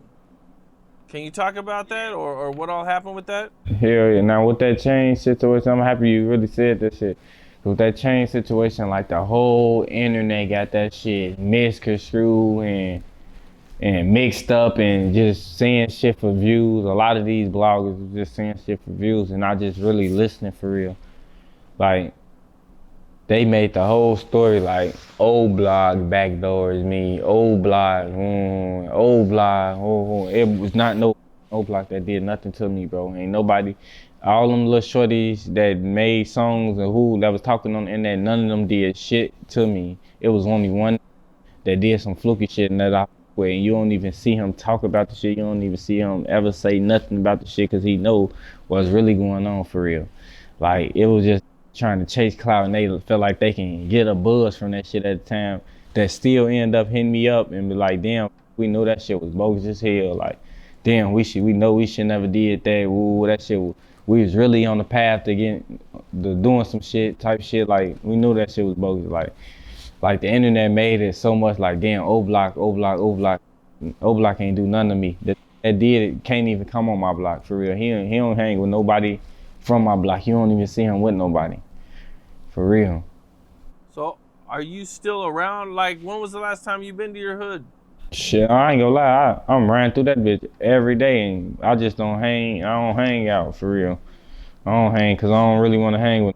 Can you talk about that or what all happened with that? Hell yeah. Now with that chain situation, I'm happy you really said that shit. With that chain situation, like the whole internet got that shit misconstrued and mixed up and just saying shit for views. A lot of these bloggers was just saying shit for views and not just really listening for real. Like, they made the whole story like old blog backdoors me, old blog, old blog. It was not no blog that did nothing to me, bro. Ain't nobody, all them little shorties that made songs and who that was talking on the internet, none of them did shit to me. It was only one that did some fluky shit and that I with, and you don't even see him talk about the shit. You don't even see him ever say nothing about the shit because he know what's really going on for real. Like, it was just trying to chase clout and they feel like they can get a buzz from that shit at the time that still end up hitting me up and be like, damn, we know that shit was bogus as hell. Like, damn, we know we should never did that. Ooh, that shit, we was really on the path to doing some shit type shit. Like, we knew that shit was bogus. Like the internet made it so much like, damn, O Block ain't do nothing to me. That did it can't even come on my block for real. He don't hang with nobody from my block. You don't even see him with nobody. For real. So, are you still around? Like, when was the last time you been to your hood? Shit, I ain't gonna lie. I'm riding through that bitch every day, and I just don't hang. I don't hang out for real. I don't hang because I don't really want to hang with.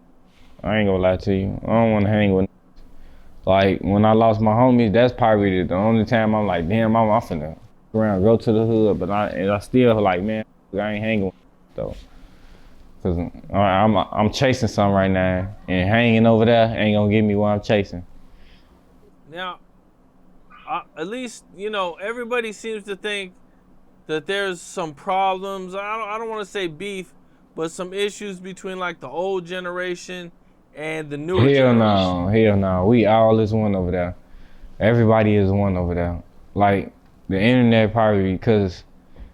I ain't gonna lie to you. I don't want to hang with. Like, when I lost my homies, that's probably the only time I'm like, damn, I'm finna go to the hood. But I still like, man, I ain't hanging with though. Cause I'm chasing something right now, and hanging over there ain't gonna give me what I'm chasing. Now, at least, you know, everybody seems to think that there's some problems. I don't want to say beef, but some issues between like the old generation and the newer generation. Hell no. We all is one over there. Everybody is one over there. Like, the internet probably, because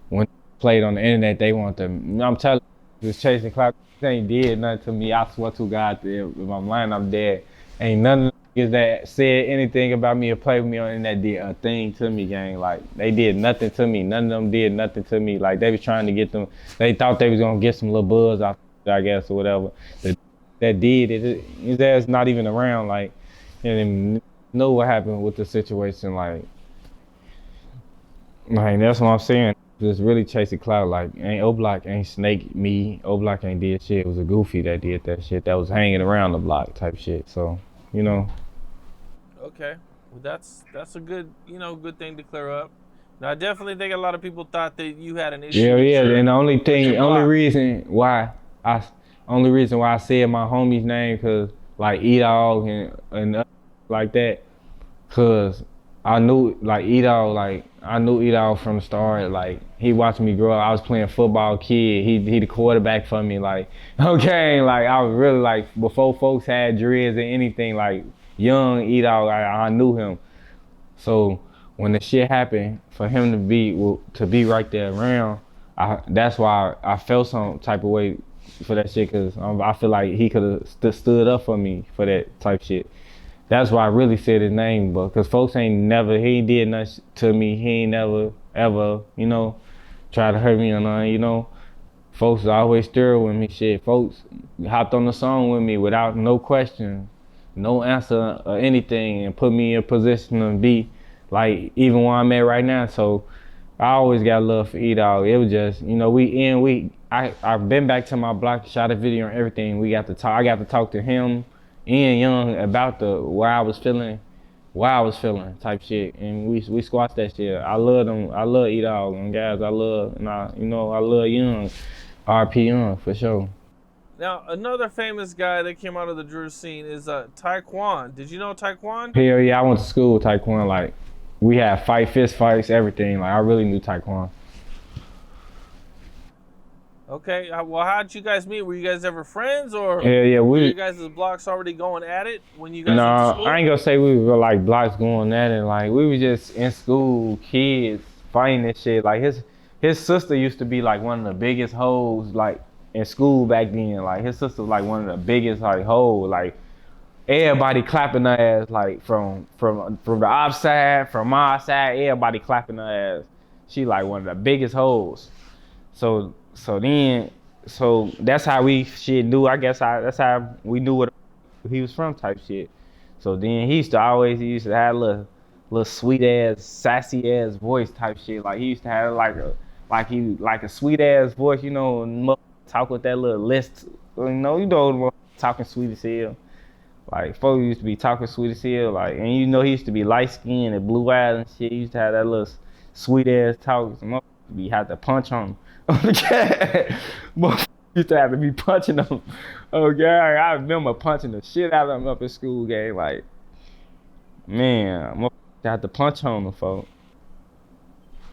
when played on the internet, they want to, I'm telling you, just chasing clout. They ain't did nothing to me. I swear to God, if I'm lying, I'm dead. Ain't none of the niggas that said anything about me or played with me on the internet did a thing to me, gang. Like, they did nothing to me. None of them did nothing to me. Like, they was trying to get them, they thought they was gonna get some little buzz off, I guess, or whatever. That did it. His ass not even around. Like, and know what happened with the situation. Like that's what I'm saying. Just really chasing clout. Like, ain't O-Block ain't snake me. O-Block ain't did shit. It was a goofy that did that shit. That was hanging around the block type shit. So, you know. Okay, well that's a good good thing to clear up. Now, I definitely think a lot of people thought that you had an issue. Yeah. And the only reason why I said my homie's name, cause like E-Dog and like that, cause I knew like E-Dog, like I knew E-Dog from the start. Like, he watched me grow up. I was playing football kid. He the quarterback for me. Like, okay, like I was really like before folks had dreads or anything. Like, young E-Dog, I knew him. So when the shit happened, for him to be right there around, that's why I felt some type of way for that shit, cause I feel like he could have stood up for me for that type shit. That's why I really said his name, but cause folks he ain't did nothing to me. He ain't never ever, try to hurt me or nothing. Folks always stir with me, shit. Folks hopped on the song with me without no question, no answer or anything, and put me in a position to be like even where I'm at right now. So I always got love for E-Dog. It was just, I've been back to my block, shot a video and everything. We got to talk. I got to talk to him and Young about the why I was feeling type shit, and we squashed that shit. I love them. I love E-Dog and guys. I love Young, RP Young for sure. Now, another famous guy that came out of the Drew scene is Taekwon. Did you know Taekwon? Hell yeah, I went to school with Taekwon. Like, we had fist fights, everything. Like, I really knew Taekwon. Okay, well, how'd you guys meet? Were you guys ever friends, or yeah, were you guys' blocks already going at it when you guys No, went to school? I ain't gonna say we were like blocks going at it. Like, we were just in school, kids, fighting and shit. Like, his sister used to be like one of the biggest hoes, like, in school back then. Like, his sister was like one of the biggest like hoes. Like, everybody clapping her ass, like from the outside, from my side, everybody clapping her ass. She like one of the biggest hoes. So that's how we shit knew. I guess that's how we knew what he was from type shit. So then he used to have a little sweet ass, sassy ass voice type shit. Like, he used to have like a sweet ass voice, talk with that little list, talking sweet as hell. Like, folks used to be talking sweet as hell, like, and he used to be light skinned and blue eyes and shit. He used to have that little sweet ass talk. Some we had to punch on him. Okay, used to have to be punching him. Okay, I remember punching the shit out of him up in school game. Like, man, I had to punch on him, folks.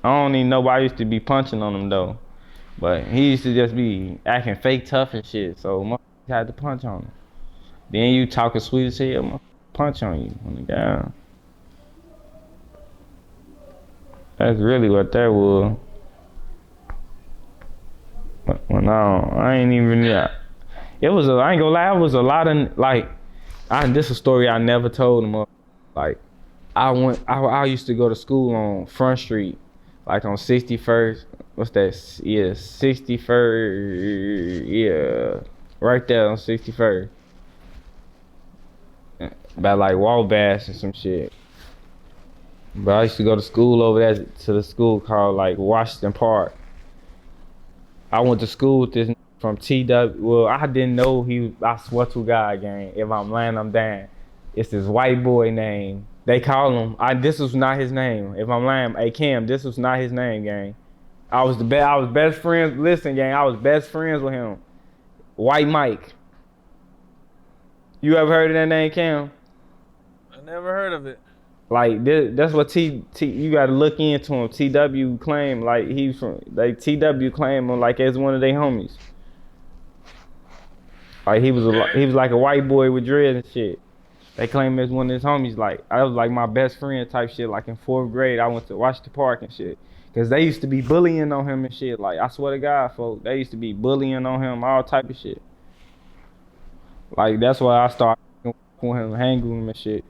I don't even know why I used to be punching on him though, but he used to just be acting fake tough and shit. So I had to punch on him. Then you talking sweet as hell, punch on you on the guy. That's really what that was. Well, no, I ain't even. Yeah. I ain't gonna lie. It was a lot of like. This is a story I never told him. Like, I used to go to school on Front Street, like on 61st. What's that? Yeah, 61st. Yeah, right there on 61st. About like Wabash and some shit. But I used to go to school over there to the school called like Washington Park. I went to school with this from TW. Well, I didn't know I swear to God, gang. If I'm lying, I'm down. It's this white boy name. They call him. This was not his name. If I'm lying, hey Cam, this was not his name, gang. I was best friends. Listen, gang, I was best friends with him. White Mike. You ever heard of that name, Cam? I never heard of it. Like, that's what you gotta look into him. TW claim like he's from, like, TW claim him like as one of their homies. Like, he was like a white boy with dreads and shit. They claim him as one of his homies. Like, I was like my best friend type shit. Like, in 4th grade, I went to Washington Park and shit. Cause they used to be bullying on him and shit. Like, I swear to God, folks, they used to be bullying on him, all type of shit. Like, that's why I started with him, hanging with him and shit.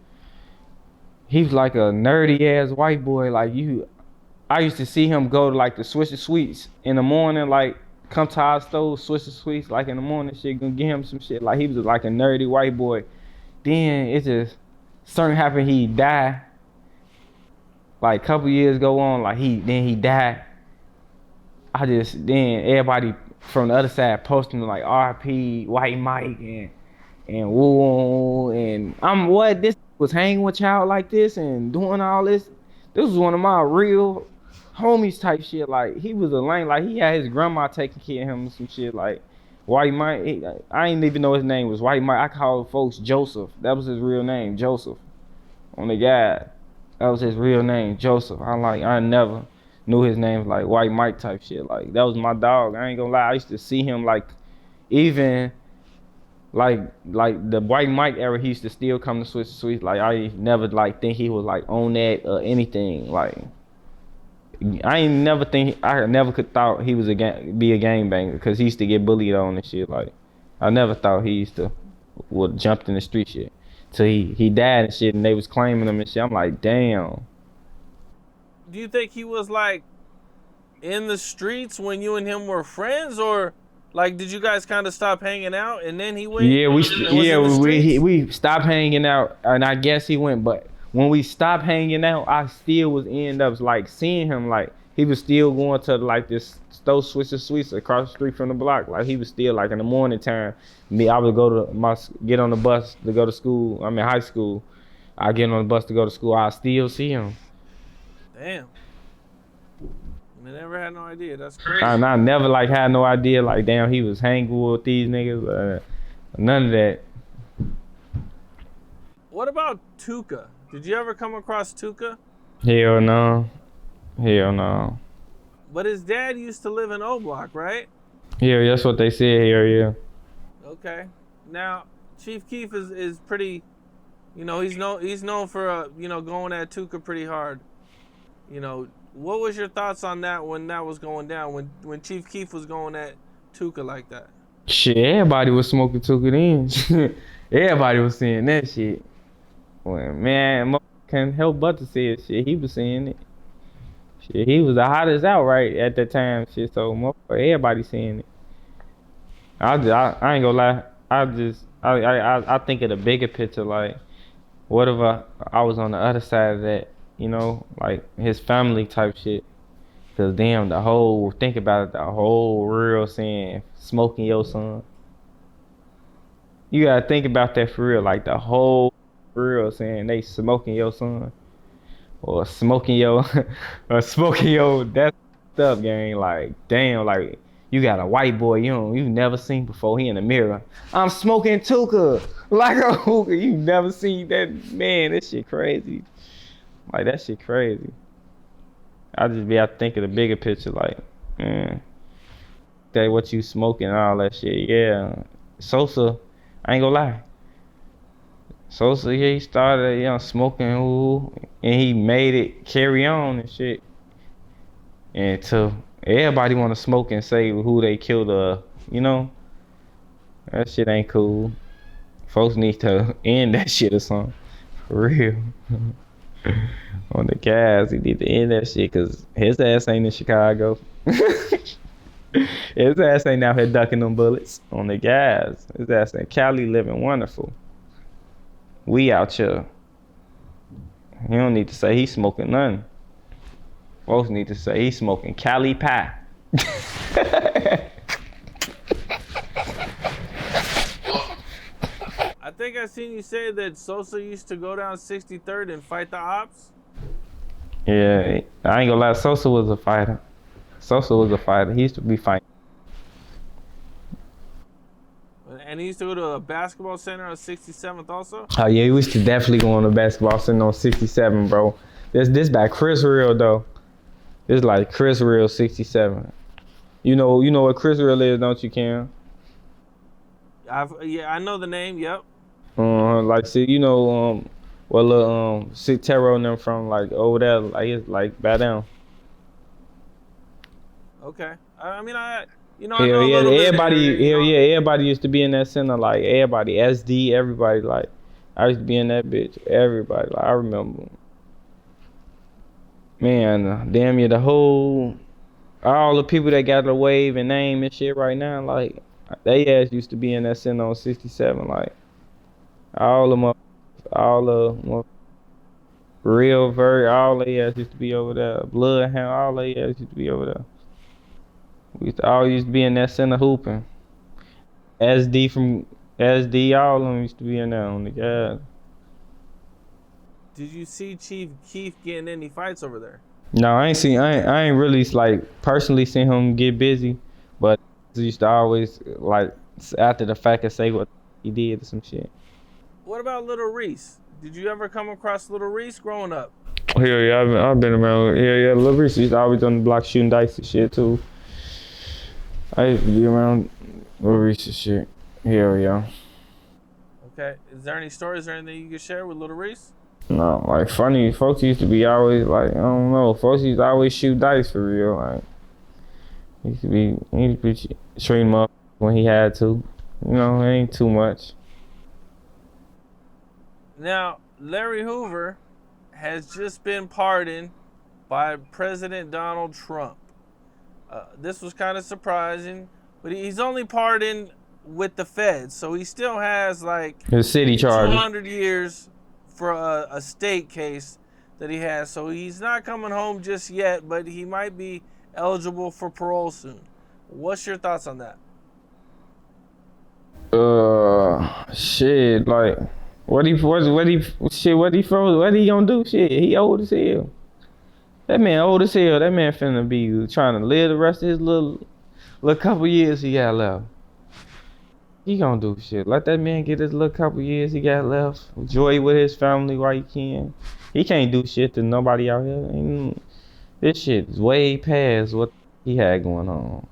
He was like a nerdy ass white boy. Like, I used to see him go to like the Swisher Sweets in the morning, like come to our store, Swisher Sweets, like in the morning, shit, gonna get him some shit. Like, he was like a nerdy white boy. Then it just something happened. He died. Like, a couple years go on, like he died. Then everybody from the other side posting like RP, White Mike, and woo, and this was hanging with y'all like this and doing all this. This was one of my real homies type shit. Like, he was a lame, like, he had his grandma taking care of him and some shit. Like, White Mike, I didn't even know his name was White Mike. I called folks Joseph. That was his real name, Joseph. On the guy, that was his real name, Joseph. I never knew his name was like White Mike type shit. Like, that was my dog. I ain't gonna lie. I used to see him like, even like the White Mike era, he used to still come to Swisher Sweets. Like, I never like think he was like on that or anything. Like, I never could thought he was be a gangbanger because he used to get bullied on and shit. Like, I never thought he used to would jumped in the street shit. So he died and shit, and they was claiming him and shit. I'm like, damn. Do you think he was like in the streets when you and him were friends, or like did you guys kind of stop hanging out and then he went? Yeah, We we stopped hanging out, and I guess he went. But when we stopped hanging out, I still was end up like seeing him. Like, he was still going to like this store Swisher Sweets across the street from the block. Like, he was still like in the morning time. I would go to get on the bus to go to school. I mean, high school. I get on the bus to go to school. I still see him. Damn. I never had no idea. That's crazy. And I never like had no idea. Like, damn, he was hanging with these niggas. None of that. What about Tuka? Did you ever come across Tuka? Hell no. Hell no. But his dad used to live in O Block, right? Yeah, that's what they said here, yeah. Okay. Now, Chief Keef is pretty, you know, he's known for you know, going at Tuka pretty hard. You know, what was your thoughts on that when that was going down, when Chief Keef was going at Tuka like that? Shit, everybody was smoking Tuka then. Everybody was saying that shit. Well, man, can't help but to say it. Shit, he was saying it. Shit, he was the hottest out right at that time. Shit, so everybody saying it. I ain't gonna lie. I think of the bigger picture. Like, what if I was on the other side of that? You know, like his family type shit. Cause damn, think about it, the whole real saying, smoking your son. You gotta think about that for real. Like, the whole real saying, they smoking your son. Or smoking your, that stuff, gang. Like, damn, like, you got a white boy you never seen before. He in the mirror. I'm smoking Tuka like a hookah. You never seen that, man. That shit crazy. Like, that shit crazy. I just be out thinking the bigger picture. Like, man, that what you smoking and all that shit. Yeah, Sosa, I ain't gonna lie. Sosa, yeah, he started, smoking, and he made it carry on and shit. And to everybody want to smoke and say who they killed, that shit ain't cool. Folks need to end that shit or something. For real. On the gas, he need to end that shit, cause his ass ain't in Chicago. His ass ain't out here ducking them bullets on the gas. His ass in Cali living wonderful. We out here. He don't need to say he's smoking nothing. Folks need to say he's smoking Cali pie. I think I seen you say that Sosa used to go down 63rd and fight the ops. Yeah, I ain't gonna lie. Sosa was a fighter. He used to be fighting. And he used to go to a basketball center on 67th also? Oh yeah, he used to definitely go on the basketball center on 67, bro. This by Chris Real though. This like Chris Real 67. You know what Chris Real is, don't you, Cam? I know the name. Yep. Like, see, Sick Terror and them from like over there, like it's like back down. Okay. I mean, I know everybody used to be in that center, like everybody, SD, everybody, like I used to be in that bitch, everybody, like I remember. Man, damn near all the people that got the wave and name and shit right now, like they ass used to be in that center on 67, like all the real all they ass used to be over there, Bloodhound, all they ass used to be over there. We used to be in that center hooping. SD, all of them used to be in there on the gas. Did you see Chief Keef getting any fights over there? No, I ain't really like personally seen him get busy, but he used to always like after the fact and say what he did or some shit. What about Little Reese? Did you ever come across Little Reese growing up? Yeah, I've been around. Yeah, Little Reese used to always on the block shooting dice and shit too. I used to be around Little Reese and shit. Hell yeah. Okay. Is there any stories or anything you can share with Little Reese? No, like funny folks used to be always like, I don't know, folks used to always shoot dice for real. Like he used to be treating up when he had to. You know, it ain't too much. Now, Larry Hoover has just been pardoned by President Donald Trump. This was kind of surprising, but he's only pardoned with the feds, so he still has like His city charges. 200 years for a state case that he has. So he's not coming home just yet, but he might be eligible for parole soon. What's your thoughts on that? Shit, like, what he gonna do? Shit, he old as hell. That man old as hell. That man finna be trying to live the rest of his little couple years he got left. He gonna do shit. Let that man get his little couple years he got left. Enjoy with his family while he can. He can't do shit to nobody out here. This shit is way past what he had going on.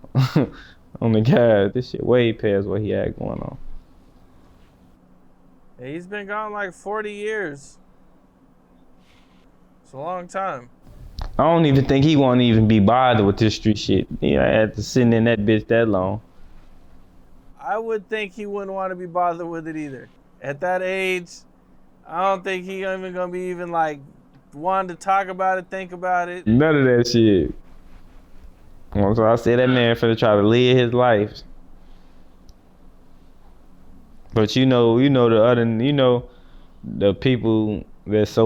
On the guy, this shit way past what he had going on. Yeah, he's been gone like 40 years. It's a long time. I don't even think he won't even be bothered with this street shit. He had to sit in that bitch that long. I would think he wouldn't want to be bothered with it either. At that age, I don't think he even gonna be even like wanting to talk about it, think about it. None of that shit. So I said that man finna try to live his life. But the people that's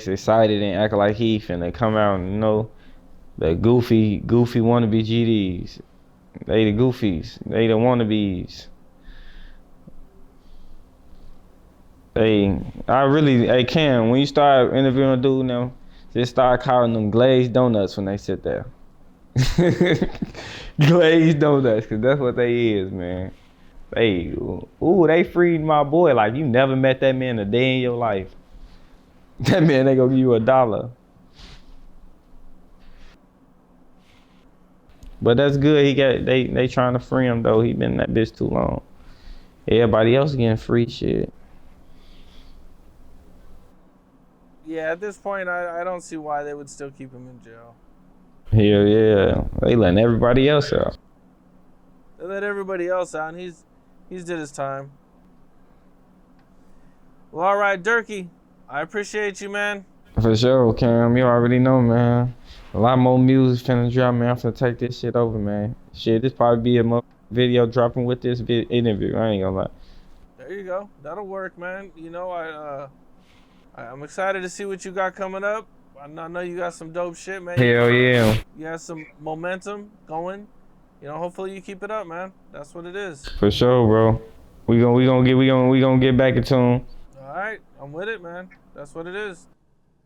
excited and act like he finna come out and the goofy wannabe GDs. They the goofies. They the wannabes. Hey Cam, when you start interviewing a dude now, just start calling them glazed donuts when they sit there. Glazed donuts, cause that's what they is, man. They freed my boy. Like, you never met that man a day in your life. That man, they gonna give you $1. But that's good. They trying to free him though. He been in that bitch too long. Everybody else getting free shit. Yeah, at this point, I don't see why they would still keep him in jail. Hell yeah, they letting everybody else out. They let everybody else out, and he's did his time. Well, all right, Durkey, I appreciate you, man. For sure, Cam. You already know, man. A lot more music finna drop, man. I'm finna take this shit over, man. Shit, this probably be a video dropping with this interview. I ain't gonna lie. There you go. That'll work, man. You know, I'm excited to see what you got coming up. I know you got some dope shit, man. Hell yeah. You got some momentum going. You know, hopefully you keep it up, man. That's what it is. For sure, bro. We gonna get back in tune. All right, I'm with it, man. That's what it is.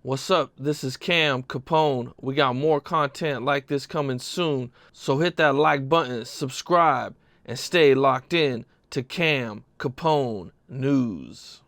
What's up? This is Cam Capone. We got more content like this coming soon. So hit that like button, subscribe, and stay locked in to Cam Capone News.